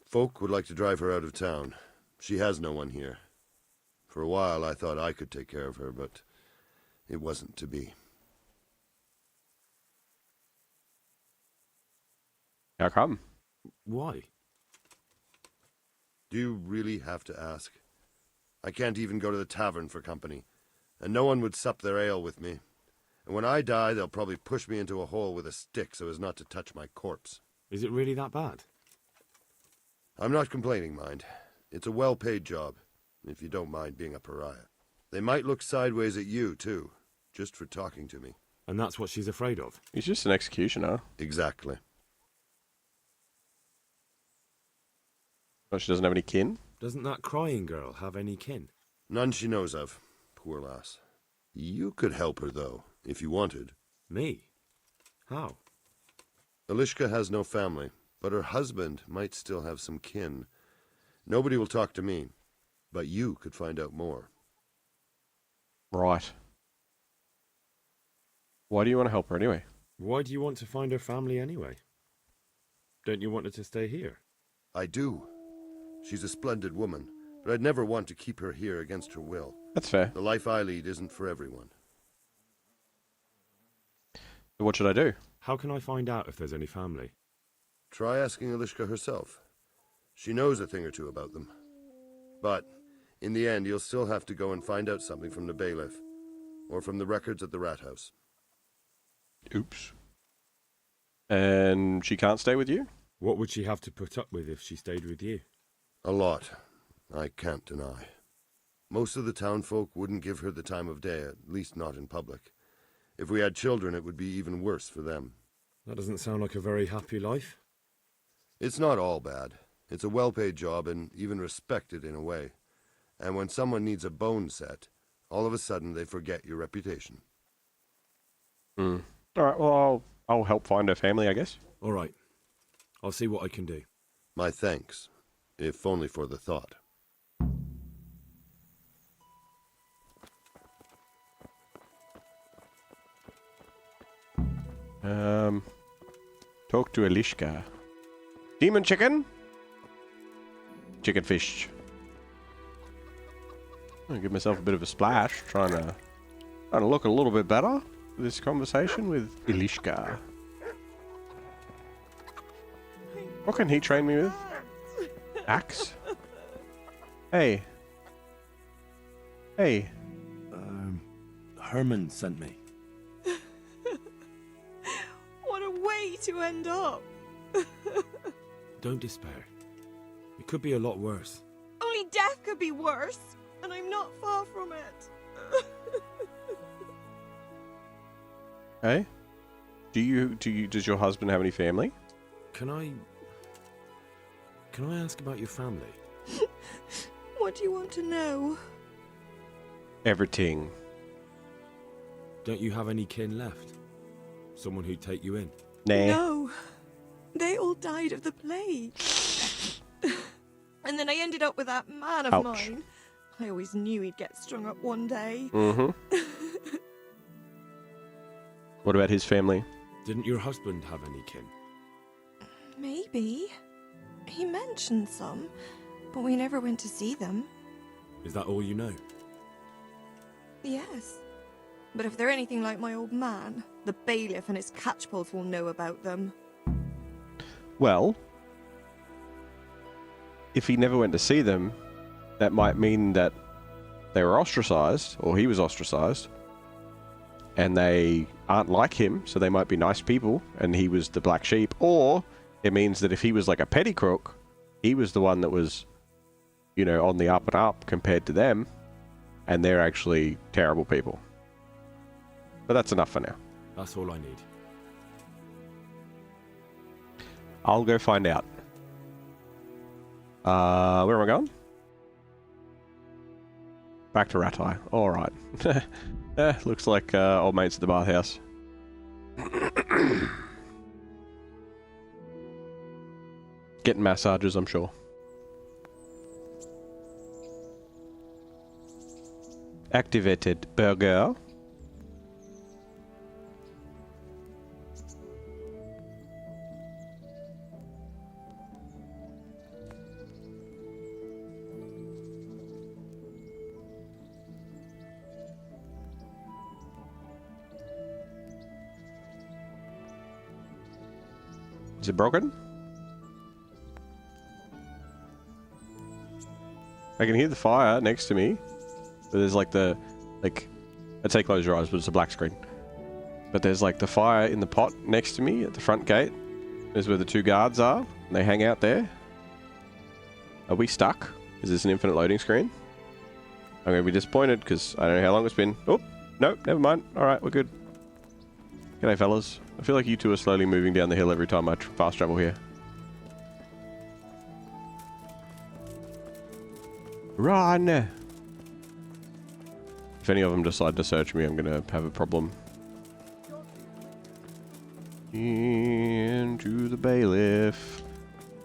Folk would like to drive her out of town. She has no one here. For a while I thought I could take care of her, but it wasn't to be. How come? Why? Do you really have to ask? I can't even go to the tavern for company, and no one would sup their ale with me. And when I die, they'll probably push me into a hole with a stick so as not to touch my corpse. Is it really that bad? I'm not complaining, mind. It's a well-paid job, if you don't mind being a pariah. They might look sideways at you, too, just for talking to me. And that's what she's afraid of? He's just an executioner. Exactly. Oh, she doesn't have any kin? Doesn't that crying girl have any kin? None she knows of. Poor lass. You could help her, though, if you wanted. Me? How? Elishka has no family, but her husband might still have some kin. Nobody will talk to me, but you could find out more. Right. Why do you want to help her anyway? Why do you want to find her family anyway? Don't you want her to stay here? I do. She's a splendid woman, but I'd never want to keep her here against her will. That's fair. The life I lead isn't for everyone. So what should I do? How can I find out if there's any family? Try asking Elishka herself. She knows a thing or two about them. But, in the end, you'll still have to go and find out something from the bailiff, or from the records at the rat house. Oops. And she can't stay with you? What would she have to put up with if she stayed with you? A lot, I can't deny. Most of the townfolk wouldn't give her the time of day, at least not in public. If we had children, it would be even worse for them. That doesn't sound like a very happy life. It's not all bad. It's a well-paid job and even respected in a way. And when someone needs a bone set, all of a sudden they forget your reputation. Alright, well, I'll help find her family, I guess. All right. I'll see what I can do. My thanks, if only for the thought. Talk to Elishka. Demon chicken? Chicken fish. I'll give myself a bit of a splash, trying to look a little bit better for this conversation with Ilishka. What can he train me with? Axe? Hey. Hey. Herman sent me. What a way to end up. Don't despair. It could be a lot worse. Only death could be worse, and I'm not far from it. Hey? Does your husband have any family? Can I ask about your family? What do you want to know? Everything. Don't you have any kin left? Someone who'd take you in? Nah. No. They all died of the plague. And then I ended up with that man of mine. I always knew he'd get strung up one day. Mm-hmm. What about his family? Didn't your husband have any kin? Maybe. He mentioned some, but we never went to see them. Is that all you know? Yes. But if they're anything like my old man, the bailiff and his catchpoles will know about them. Well, if he never went to see them, that might mean that they were ostracized, or he was ostracized, and they aren't like him, so they might be nice people, and he was the black sheep. Or it means that if he was like a petty crook, he was the one that was, you know, on the up and up compared to them, and they're actually terrible people. But that's enough for now. That's all I need. I'll go find out. Where am I going? Back to Rattay. Alright. Looks like old mates at the bathhouse. Getting massages, I'm sure. Activated burger. Is it broken? I can hear the fire next to me. But there's like I'd say close your eyes, but it's a black screen. But there's like the fire in the pot next to me at the front gate. Is where the two guards are. And they hang out there. Are we stuck? Is this an infinite loading screen? I'm going to be disappointed because I don't know how long it's been. Oh, nope, never mind. Alright, we're good. G'day, fellas. I feel like you two are slowly moving down the hill every time I fast travel here. Run! If any of them decide to search me, I'm going to have a problem. Into the bailiff.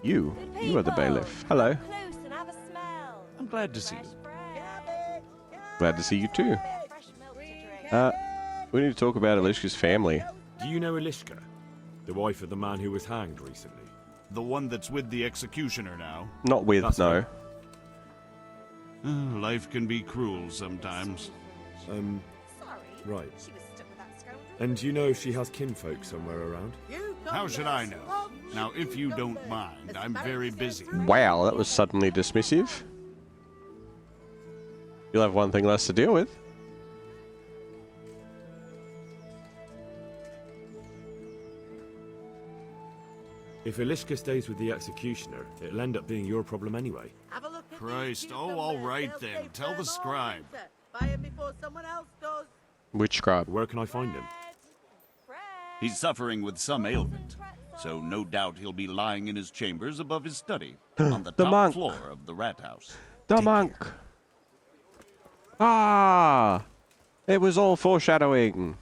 You are the bailiff. Hello. I'm glad to see you. Glad to see you too. We need to talk about Ilishka's family. Do you know Ilishka? The wife of the man who was hanged recently? The one that's with the executioner now? Not with, That's no. Life can be cruel sometimes. Right. And do you know if she has kinfolk somewhere around? How should I know? Now, if you don't mind, I'm very busy. Wow, that was suddenly dismissive. You'll have one thing less to deal with. If Ilishka stays with the executioner, it'll end up being your problem anyway. Have a look at Christ, oh, all right then. Tell the scribe. Buy him before someone else does. Which scribe? Where can I find him? He's suffering with some ailment, so no doubt he'll be lying in his chambers above his study, on the top monk. floor of the rat house. The monk! Ah! It was all foreshadowing.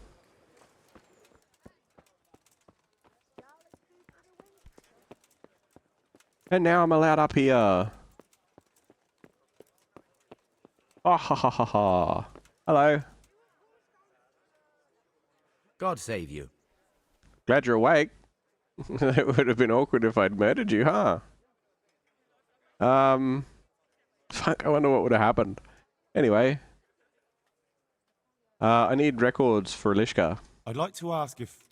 And now I'm allowed up here. Oh, ha ha ha ha. Hello. God save you. Glad you're awake. It would have been awkward if I'd murdered you, huh? Fuck, I wonder what would have happened. Anyway. I need records for Lishka. I'd like to ask if...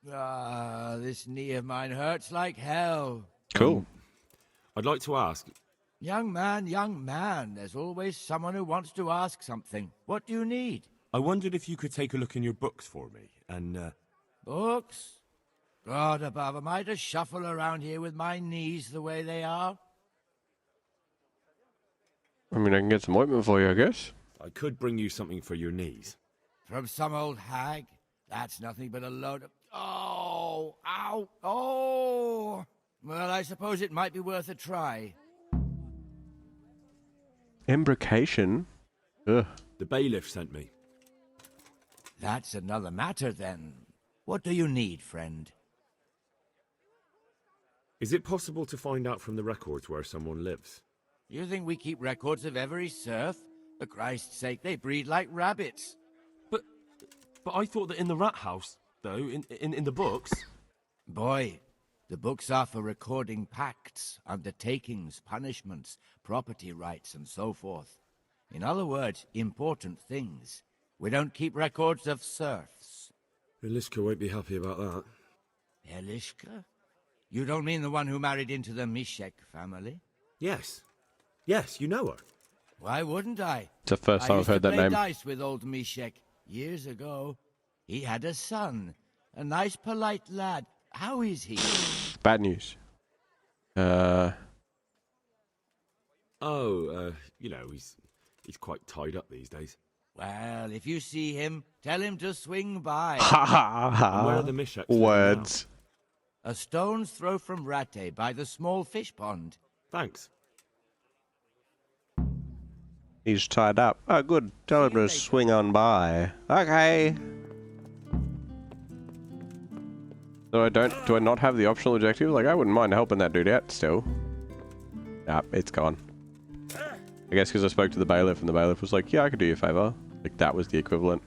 This knee of mine hurts like hell. Cool. I'd like to ask... Young man, there's always someone who wants to ask something. What do you need? I wondered if you could take a look in your books for me, and, Books? God above, am I to shuffle around here with my knees the way they are? I mean, I can get some ointment for you, I guess. I could bring you something for your knees. From some old hag? That's nothing but a load of... Oh! Ow! Oh! Well, I suppose it might be worth a try. Embrocation? Ugh. The bailiff sent me. That's another matter, then. What do you need, friend? Is it possible to find out from the records where someone lives? You think we keep records of every serf? For Christ's sake, they breed like rabbits. But I thought that in the rat house, though, in the books... Boy, the books are for recording pacts, undertakings, punishments, property rights, and so forth. In other words, important things. We don't keep records of serfs. Elishka won't be happy about that. Elishka? You don't mean the one who married into the Mishek family? Yes. Yes, you know her. Why wouldn't I? It's the first time I've heard that name. I used to play dice with old Mishek years ago. He had a son, a nice, polite lad. How is he? Bad news. You know, he's quite tied up these days. Well, if you see him, tell him to swing by. Ha ha ha. Where are the Misheks? Words. A stone's throw from Rattay by the small fish pond. Thanks. He's tied up. Oh, good. Tell him to swing on by. Okay. So do I not have the optional objective? Like, I wouldn't mind helping that dude out still. Nah, it's gone. I guess because I spoke to the bailiff and the bailiff was like, yeah, I could do you a favor. Like, that was the equivalent.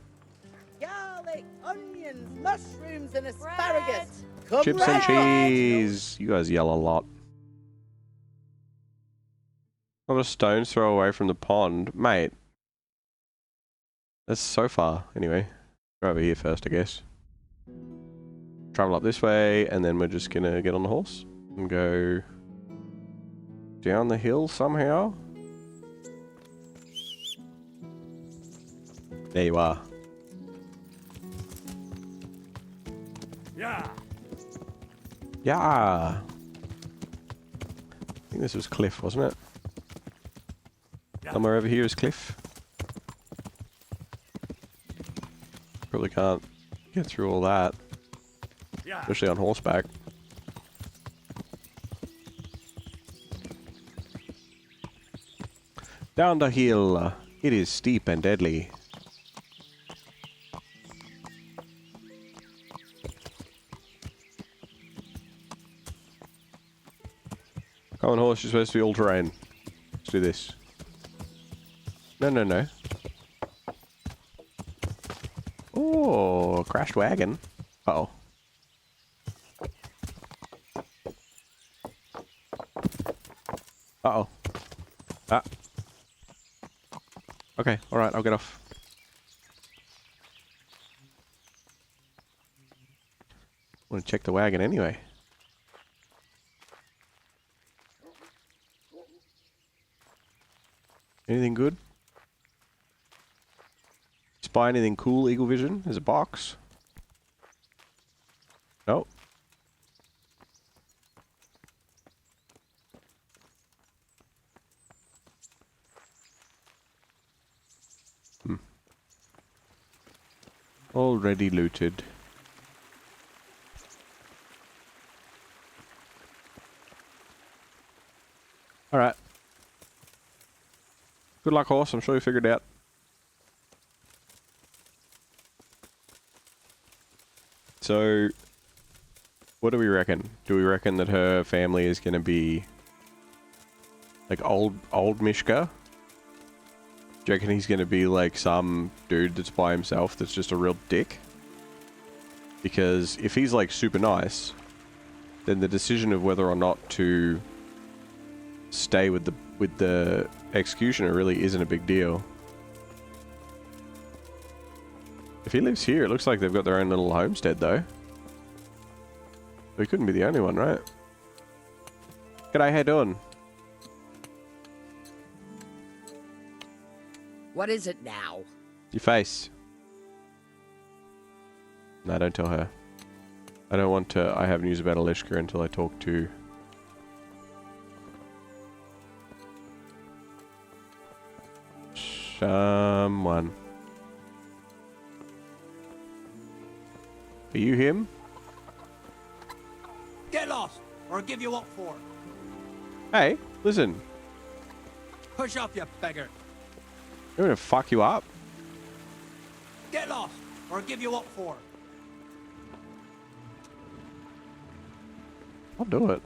Garlic, onions, mushrooms, and asparagus. Come Chips right and cheese. You guys yell a lot. Not a stone's throw away from the pond. Mate. That's so far. Anyway. Go over here first, I guess. Travel up this way, and then we're just gonna get on the horse and go down the hill somehow. There you are. Yeah. Yeah. I think this was Cliff, wasn't it? Somewhere over here is Cliff. Probably can't get through all that. Especially on horseback. Down the hill. It is steep and deadly. Come on, horse. You're supposed to be all-terrain. Let's do this. No, no, no. Oh, crashed wagon. Uh-oh. Uh-oh. Ah. Okay, alright, I'll get off. I want to check the wagon anyway. Anything good? Spy anything cool, Eagle Vision? There's a box. Nope. Already looted. Alright. Good luck, horse. I'm sure you figured it out. So, what do we reckon? Do we reckon that her family is going to be like old Mishka? Do you reckon he's going to be like some dude that's by himself that's just a real dick? Because if he's like super nice, then the decision of whether or not to stay with with the executioner really isn't a big deal. If he lives here, it looks like they've got their own little homestead, though. So he couldn't be the only one, right? G'day, how you doing? What is it now? Your face. No, don't tell her. I don't want to... I have news about Alishka until I talk to... someone. Are you him? Get lost, or I'll give you up for. Hey, listen. Push up, you beggar. I'm gonna fuck you up. Get lost, or I'll give you up for. I'll do it.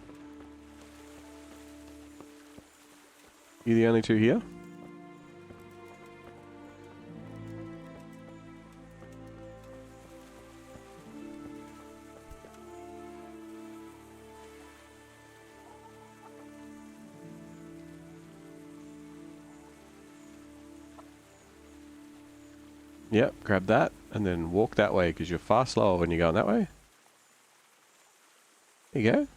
You the only two here? Yep, grab that, and then walk that way, because you're far slower when you're going that way. There you go.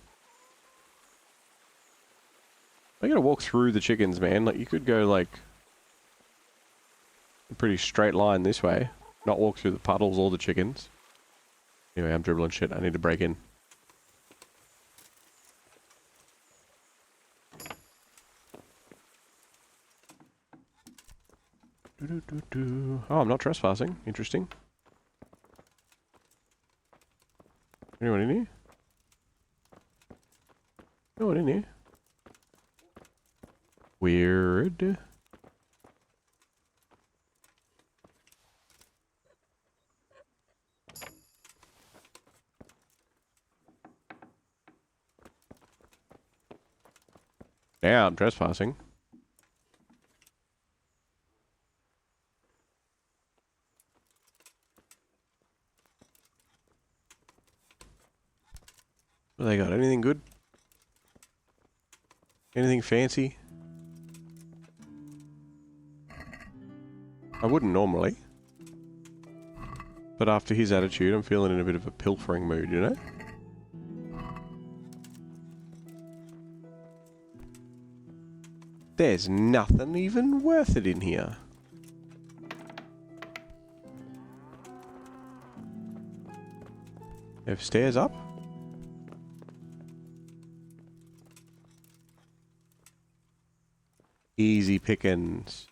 I gotta walk through the chickens, man. Like, you could go, like, a pretty straight line this way. Not walk through the puddles or the chickens. Anyway, I'm dribbling shit. I need to break in. Oh, I'm not trespassing. Interesting. Anyone in here? No one in here. Weird. Yeah, I'm trespassing. What they got? Anything good? Anything fancy? I wouldn't normally. But after his attitude, I'm feeling in a bit of a pilfering mood, you know? There's nothing even worth it in here. They have stairs up? Easy pickings.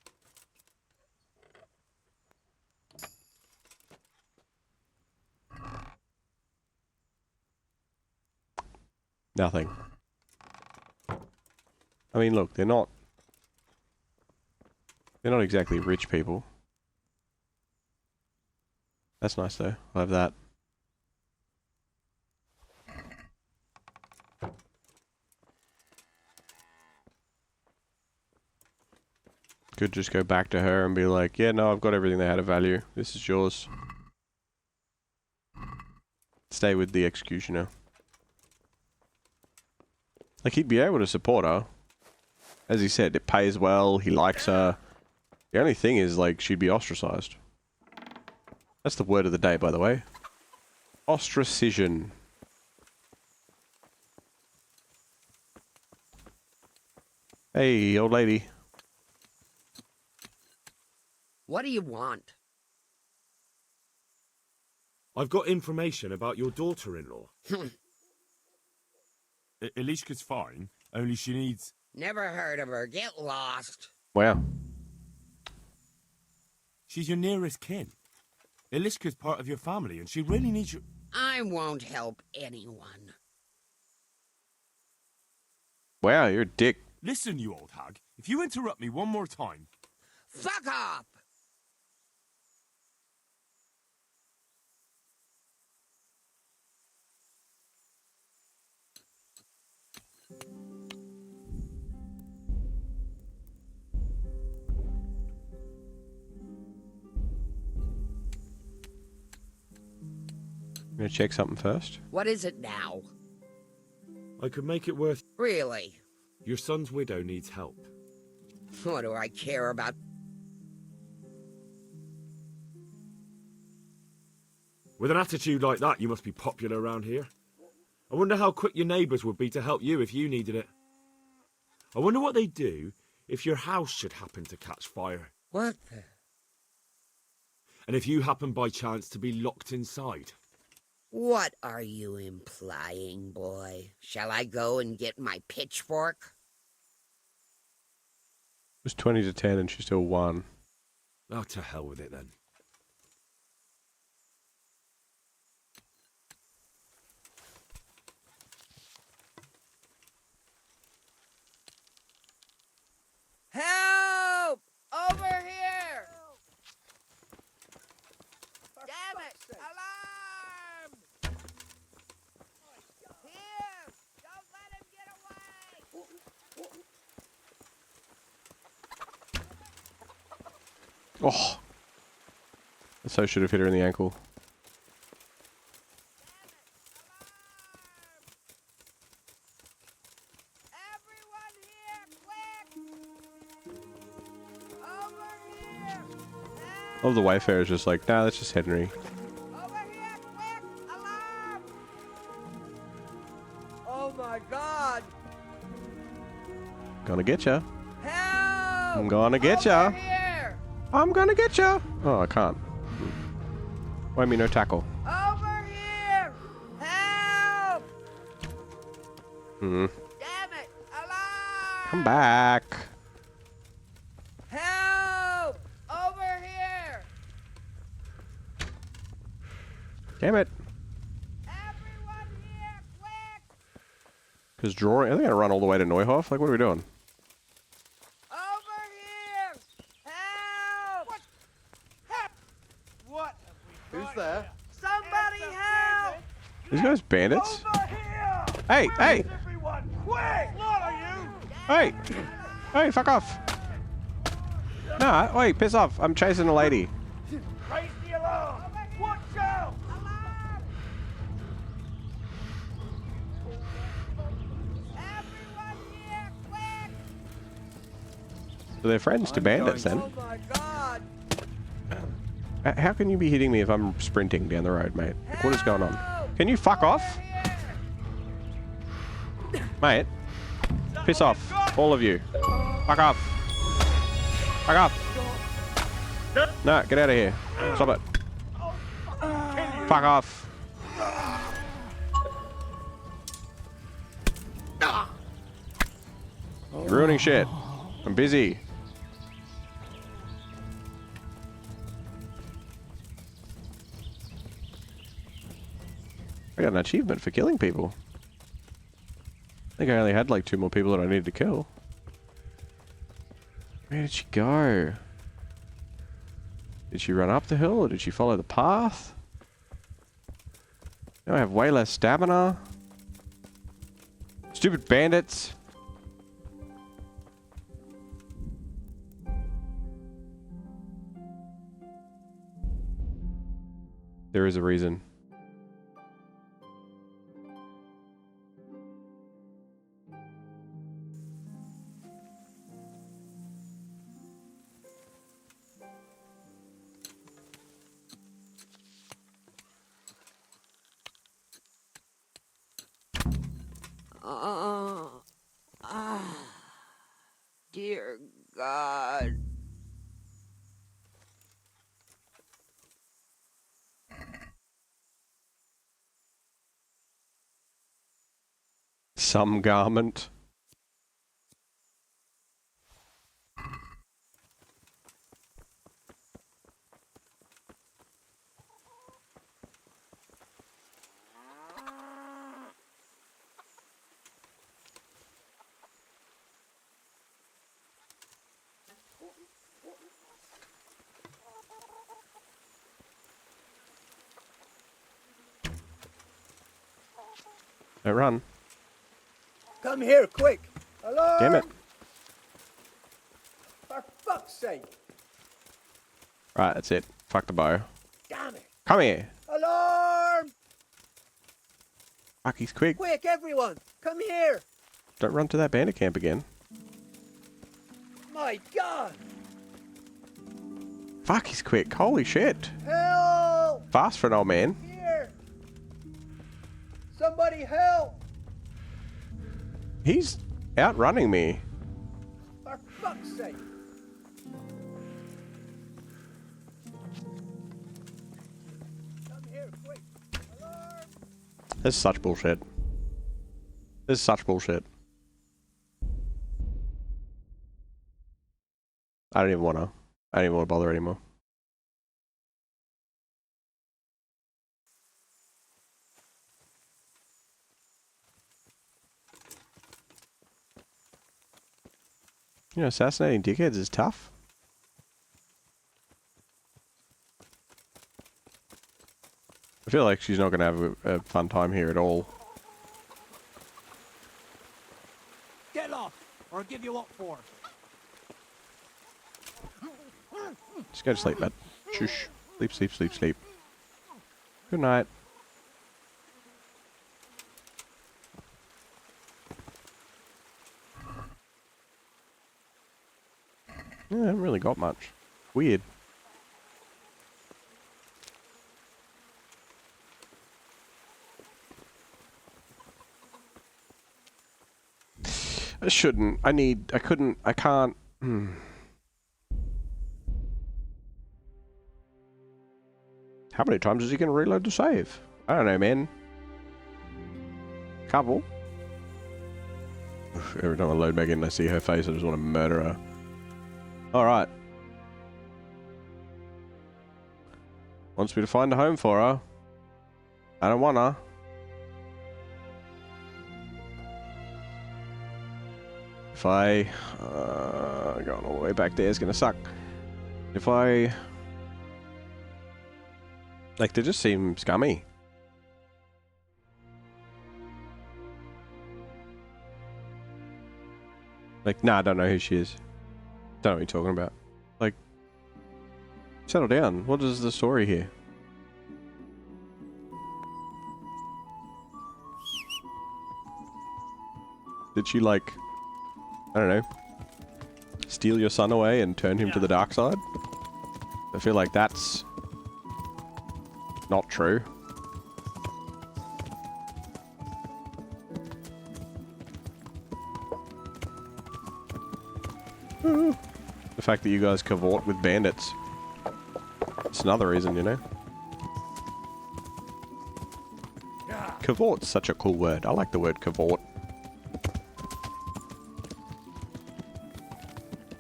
Nothing. I mean, look, they're not exactly rich people. That's nice though. I'll have that. Could just go back to her and be like, yeah, no, I've got everything that had a value. This is yours. Stay with the executioner. Like, he'd be able to support her. As he said, it pays well, he likes her. The only thing is, like, she'd be ostracized. That's the word of the day, by the way. Ostracism. Hey, old lady. What do you want? I've got information about your daughter-in-law. Elishka's fine, only she needs... Never heard of her. Get lost. Wow. She's your nearest kin. Elishka's part of your family, and she really needs you... I won't help anyone. Wow, you're a dick. Listen, you old hag. If you interrupt me one more time... Fuck off! I'm gonna check something first. What is it now? I could make it worth... Really? Your son's widow needs help. What do I care about? With an attitude like that, you must be popular around here. I wonder how quick your neighbours would be to help you if you needed it. I wonder what they'd do if your house should happen to catch fire. What the? And if you happen by chance to be locked inside. What are you implying, boy? Shall I go and get my pitchfork? It was 20 to 10 and she still won. Oh, to hell with it then. Help! Over here! Damn it! Alarm! Here! Don't let him get away! Oh! I so should have hit her in the ankle. All of the Wayfarers just like, nah, that's just Henry. Oh my God! Gonna get ya. Help! I'm gonna get ya. Here! I'm gonna get ya. Oh, I can't. Why me no tackle? Over here! Help! Hmm. Damn it! Alarm! Come back. Help! Over here! Damn it. Everyone here, quick! Because drawing, are they gonna run all the way to Neuhof? Like, what are we doing? Over here! Help! What? Who's there? Somebody help! These guys bandits? Hey, hey! Everyone, quick! What are you? Hey! Hey, fuck off! Nah, wait, piss off. I'm chasing a lady. Raise the alarm! Watch out! Everyone here, quick! So they're friends to bandits then. Oh my God! How can you be hitting me if I'm sprinting down the road, mate? Like, what is going on? Can you fuck off? Mate. Piss off. All of you. Fuck off. Fuck off. No, get out of here. Stop it. Fuck off. You're ruining shit. I'm busy. I got an achievement for killing people. I think I only had like 2 more people that I needed to kill. Where did she go? Did she run up the hill or did she follow the path? Now I have way less stamina. Stupid bandits. There is a reason. Dear God. Some garment. Don't run. Come here, quick! Alarm! Damn it. For fuck's sake! Right, that's it. Fuck the bow. Damn it! Come here. Alarm! Fuck, he's quick. Quick, everyone! Come here! Don't run to that bandit camp again. My God! Fuck, he's quick. Holy shit. Help! Fast for an old man. Here! Somebody help! He's outrunning me. For fuck's sake! Come here, quick! Alarm! This is such bullshit. This is such bullshit. I don't even want to bother anymore. You know, assassinating dickheads is tough. I feel like she's not going to have a fun time here at all. Get lost, or I'll give you what for. Just go to sleep, bud. Shush. Sleep, sleep, sleep, sleep. Good night. Yeah, I haven't really got much. Weird. I shouldn't. I can't. How many times is he going to reload the save? I don't know, man. Couple. Every time I load back in, I see her face, I just want to murder her. Alright. Wants me to find a home for her. I don't want her. If I... going all the way back there is going to suck. If I... Like, they just seem scummy. Like, nah, I don't know who she is. Don't know what you're talking about. Like, settle down. What is the story here? Did she, like, I don't know, steal your son away and turn him to the dark side? I feel like that's not true. The fact that you guys cavort with bandits. It's another reason, you know? Cavort's such a cool word. I like the word cavort.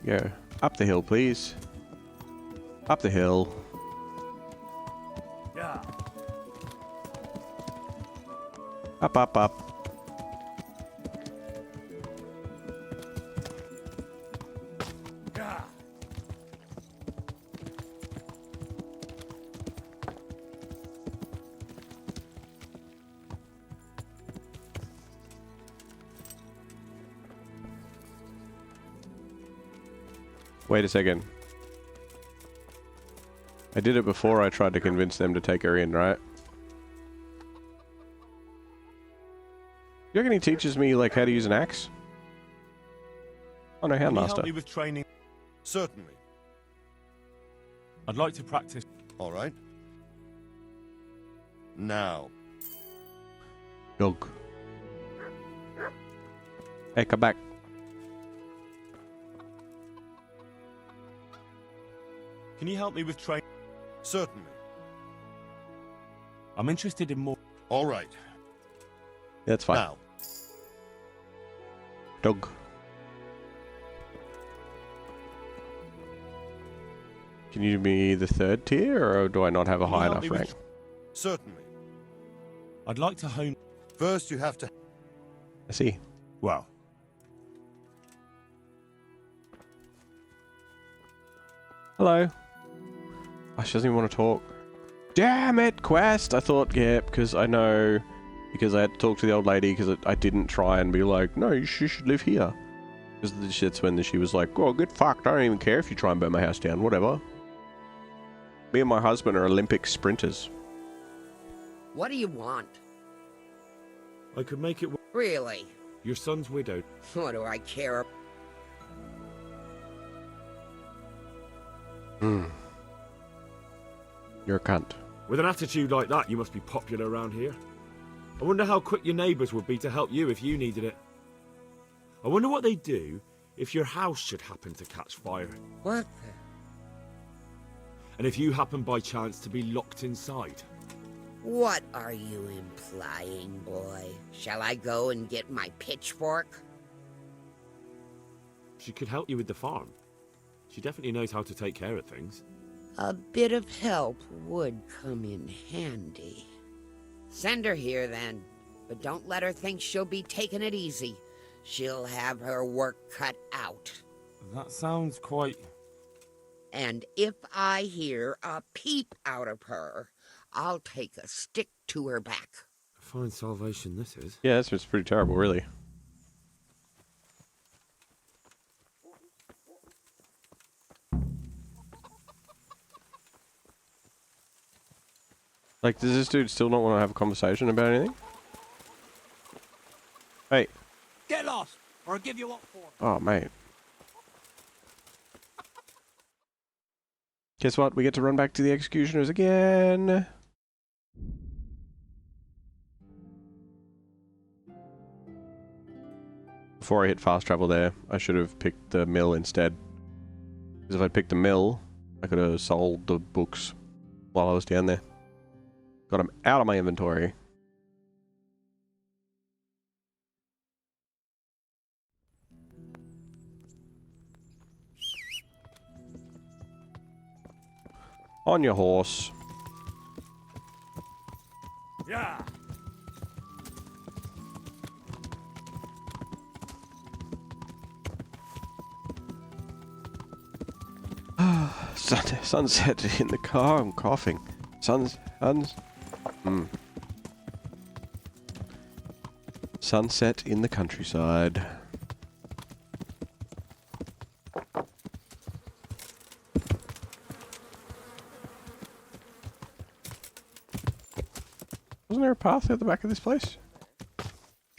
Go. Up the hill, please. Up the hill. Up, up, up. Wait a second. I did it before I tried to convince them to take her in, right? You reckon he teaches me, like, how to use an axe? Oh no, Handmaster. Can you help me with training? Certainly. I'd like to practice. All right. Now. Dog. Hey, come back. Can you help me with training? Certainly. I'm interested in more. All right. That's fine. Now. Dog. Can you do me the third tier, or do I not have a high enough rank? Certainly. I'd like to hone. First, you have to. I see. Well. Hello. Oh, she doesn't even want to talk. Damn it, quest! I thought, yeah, because I know, because I had to talk to the old lady, because I didn't try and be like, no, you should live here. Because that's when she was like, oh, get fucked, I don't even care if you try and burn my house down, whatever. Me and my husband are Olympic sprinters. What do you want? I could make it. Really? Your son's widowed. What do I care? You're a cunt. With an attitude like that, you must be popular around here. I wonder how quick your neighbours would be to help you if you needed it. I wonder what they'd do if your house should happen to catch fire. What And if you happen by chance to be locked inside. What are you implying, boy? Shall I go and get my pitchfork? She could help you with the farm. She definitely knows how to take care of things. A bit of help would come in handy. Send her here, then. But don't let her think she'll be taking it easy. She'll have her work cut out. That sounds quite... And if I hear a peep out of her, I'll take a stick to her back. A fine salvation this is. Yeah, it's pretty terrible, really. Like, does this dude still not want to have a conversation about anything? Hey. Get lost, or I'll give you what for. Oh, mate. Guess what? We get to run back to the executioners again. Before I hit fast travel there, I should have picked the mill instead. Because if I'd picked the mill, I could have sold the books while I was down there. Got them out of my inventory. On your horse. Yeah. Sunset in the car. I'm coughing. Sunset in the countryside. Wasn't there a path at the back of this place?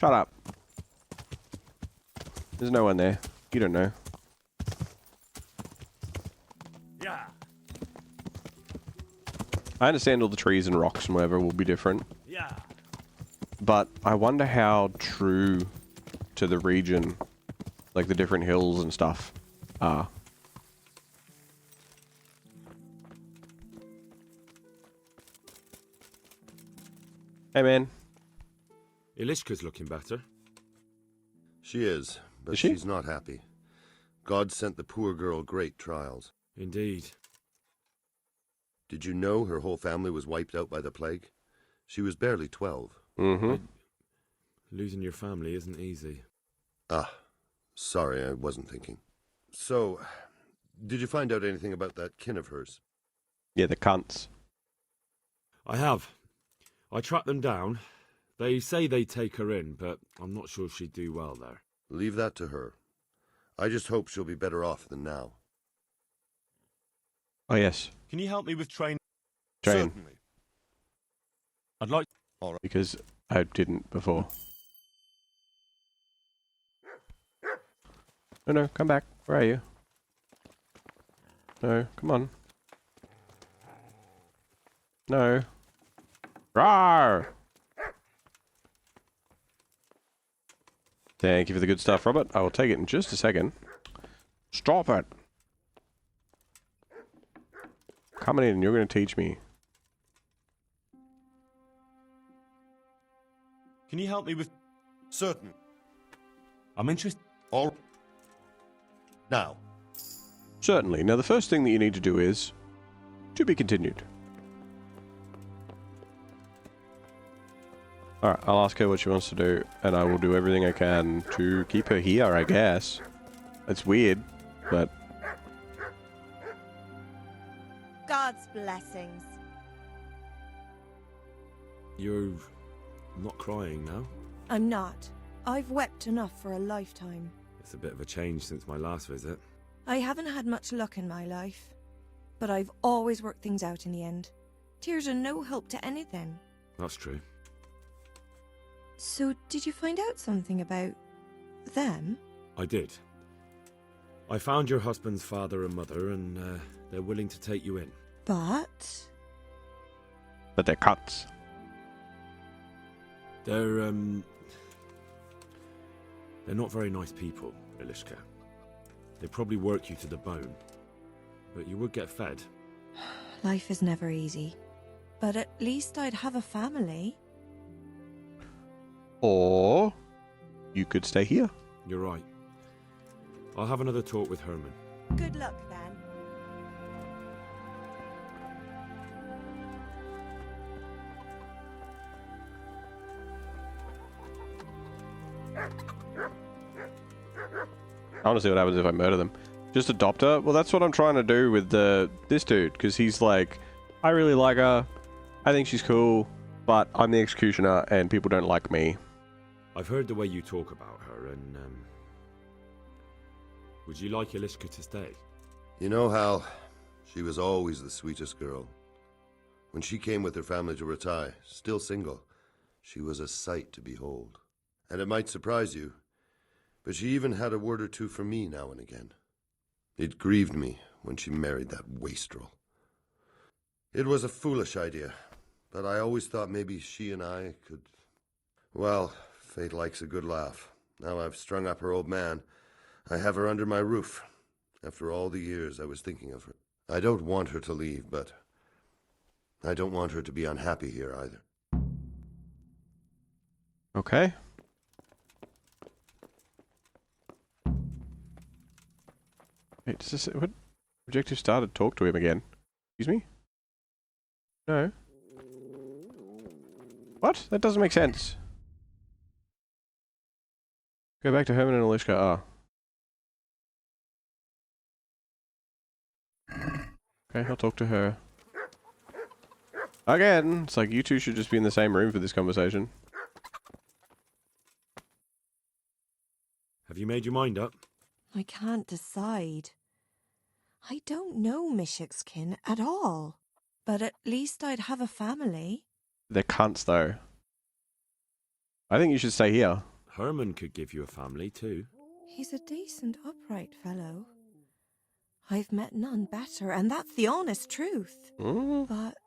Shut up. There's no one there. You don't know. Yeah. I understand all the trees and rocks and whatever will be different. Yeah. But I wonder how true to the region, like the different hills and stuff, are. Hey, man. Ilishka's looking better. She is, but Is she? she's not happy. God sent the poor girl great trials. Indeed. Did you know her whole family was wiped out by the plague? She was barely 12. Mm-hmm. Losing your family isn't easy. Ah, sorry, I wasn't thinking. So, did you find out anything about that kin of hers? Yeah, the cunts. I have. I tracked them down. They say they'd take her in, but I'm not sure she'd do well there. Leave that to her. I just hope she'll be better off than now. Oh, yes. Can you help me with train? Certainly. I'd like... All right. Because I didn't before. No, come back. Where are you? No, come on. No. Rawr! Thank you for the good stuff, Robert. I will take it in just a second. Stop it! Coming in, you're going to teach me. Can you help me with... Certain. I'm interested... All... Now. Certainly. Now, the first thing that you need to do is... to be continued. Alright, I'll ask her what she wants to do, and I will do everything I can to keep her here, I guess. It's weird, but... God's blessings. You're not crying now? I'm not. I've wept enough for a lifetime. It's a bit of a change since my last visit. I haven't had much luck in my life, but I've always worked things out in the end. Tears are no help to anything. That's true. So, did you find out something about them? I did. I found your husband's father and mother, and they're willing to take you in. But they're cuts. They're not very nice people, Ilishka. They probably work you to the bone, but you would get fed. life is never easy. But at least I'd have a family. Or you could stay here. You're right. I'll have another talk with Herman. Good luck, then. I want to see what happens if I murder them. Just adopt her? Well, that's what I'm trying to do with this dude, because he's like, I really like her, I think she's cool, but I'm the executioner and people don't like me. I've heard the way you talk about her, and would you like Ilishka to stay? You know, Hal, she was always the sweetest girl. When she came with her family to Rattay, still single, she was a sight to behold. And it might surprise you, but she even had a word or two for me now and again. It grieved me when she married that wastrel. It was a foolish idea, but I always thought maybe she and I could... Well, fate likes a good laugh. Now I've strung up her old man. I have her under my roof. After all the years I was thinking of her. I don't want her to leave, but I don't want her to be unhappy here either. Okay. Wait, does this... What? Objective started. Talk to him again. Excuse me? No. What? That doesn't make sense. Go back to Herman and Ilishka. Ah. Okay, I'll talk to her. Again! It's like you two should just be in the same room for this conversation. Have you made your mind up? I can't decide. I don't know Mishik's at all. But at least I'd have a family. They're cunts, though. I think you should stay here. Herman could give you a family, too. He's a decent, upright fellow. I've met none better, and that's the honest truth. But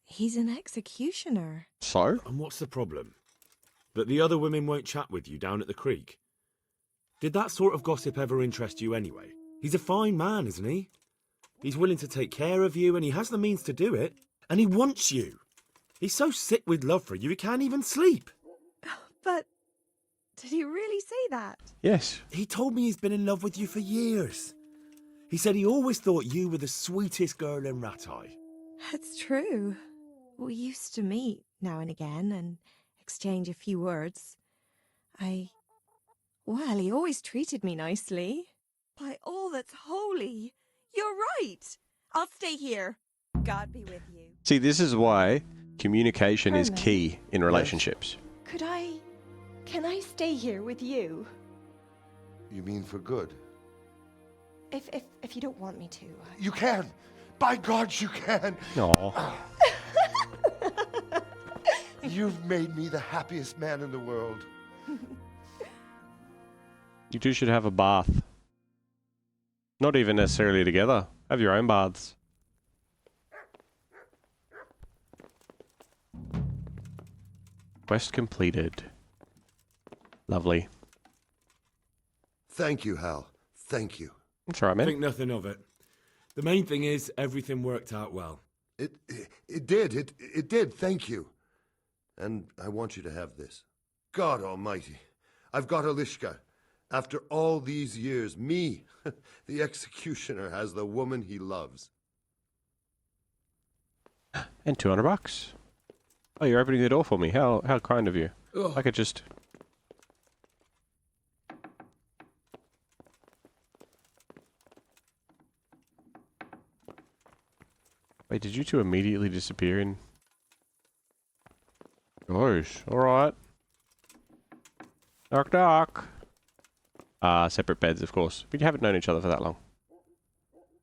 he's an executioner. So? And what's the problem? That the other women won't chat with you down at the creek? Did that sort of gossip ever interest you anyway? He's a fine man, isn't he? He's willing to take care of you, and he has the means to do it. And he wants you. He's so sick with love for you, he can't even sleep. But did he really say that? Yes. He told me he's been in love with you for years. He said he always thought you were the sweetest girl in Rattay. That's true. We used to meet now and again and exchange a few words. Well, he always treated me nicely. By all that's holy, you're right. I'll stay here. God be with you. See, this is why communication is key in relationships. Can I stay here with you? You mean for good? If you don't want me to. You can! By God, you can! No. You've made me the happiest man in the world. You two should have a bath. Not even necessarily together. Have your own baths. Quest completed. Lovely. Thank you, Hal. Thank you. That's right, man. Think nothing of it. The main thing is everything worked out well. It did. Thank you. And I want you to have this. God Almighty, I've got Ilishka. After all these years, me, the executioner, has the woman he loves. And $200. Oh, you're opening the door for me. How kind of you. Ugh. I could just... Wait, did you two immediately disappear in... Gosh, alright. Knock knock. Separate beds, of course. But you haven't known each other for that long.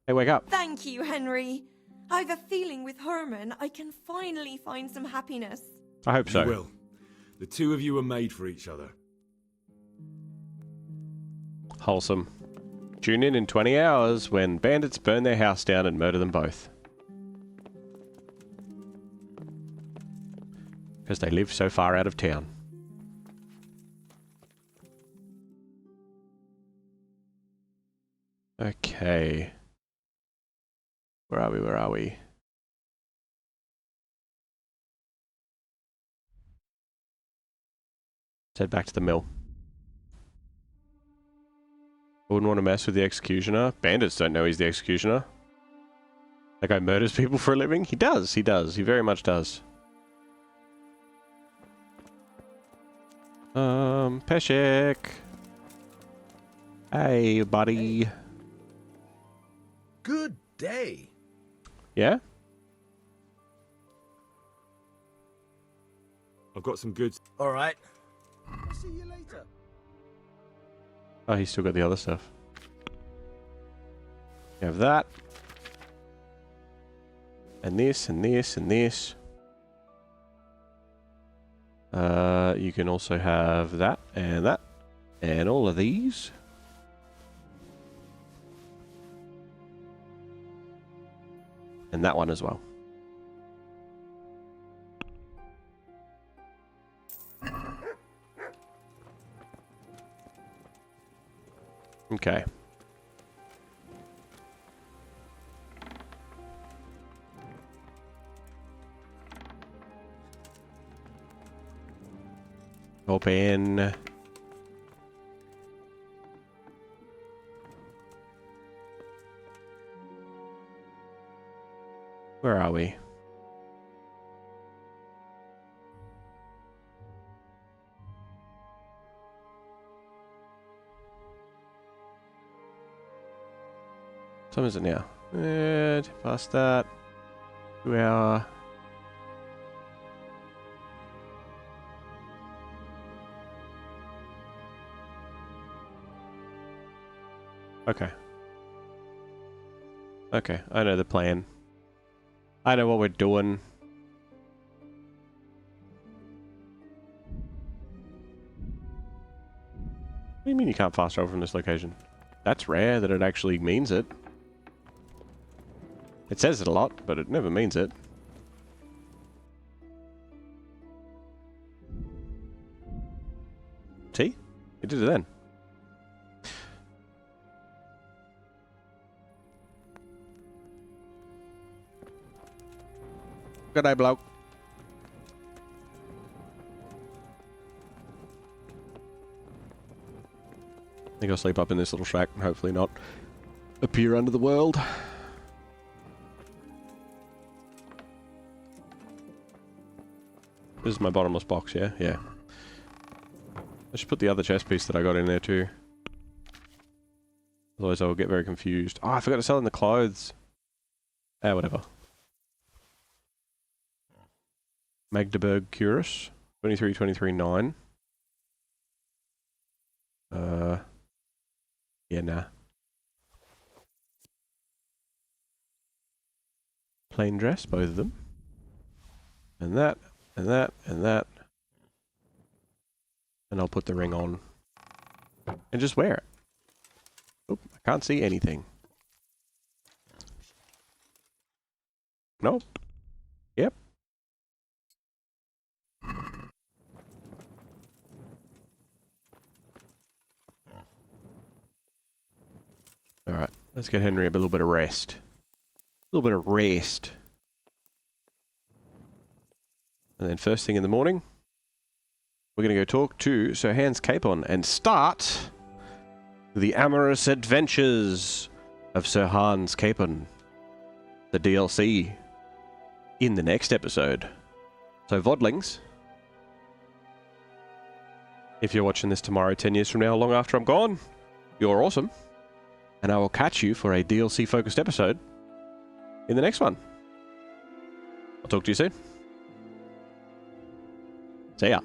Hey, wake up. Thank you, Henry. I've a feeling with Herman I can finally find some happiness. I hope so. You will. The two of you are made for each other. Wholesome. Tune in 20 hours when bandits burn their house down and murder them both. Because they live so far out of town. Okay. Where are we? Where are we? Let's head back to the mill. I wouldn't want to mess with the executioner. Bandits don't know he's the executioner. That guy murders people for a living? He does, he does. He very much does. Peshek. Hey, buddy. Good day. Yeah? I've got some goods. All right. I'll see you later. Oh, he's still got the other stuff. You have that. And this, and this, and this. You can also have that, and all of these. And that one as well. Okay. Open. Where are we? What time is it now? Past that. 2 hour. Okay. Okay, I know the plan. I know what we're doing. What do you mean you can't fast travel from this location? That's rare that it actually means it. It says it a lot, but it never means it. See? It did it then. Good day, bloke. I think I'll sleep up in this little shack and hopefully not appear under the world. This is my bottomless box, yeah? Yeah. I should put the other chest piece that I got in there too. Otherwise I will get very confused. Oh, I forgot to sell in the clothes. Ah, whatever. Magdeburg Curus. 23-23-9. Yeah, nah. Plain dress, both of them. And that, and that, and that. And I'll put the ring on. And just wear it. Oop, I can't see anything. Nope. Yep. Alright, let's get Henry a little bit of rest. A little bit of rest. And then first thing in the morning, we're going to go talk to Sir Hans Capon and start the amorous adventures of Sir Hans Capon, the DLC, in the next episode. So, Vodlings, if you're watching this tomorrow, 10 years from now, long after I'm gone, you're awesome. And I will catch you for a DLC-focused episode in the next one. I'll talk to you soon. See ya.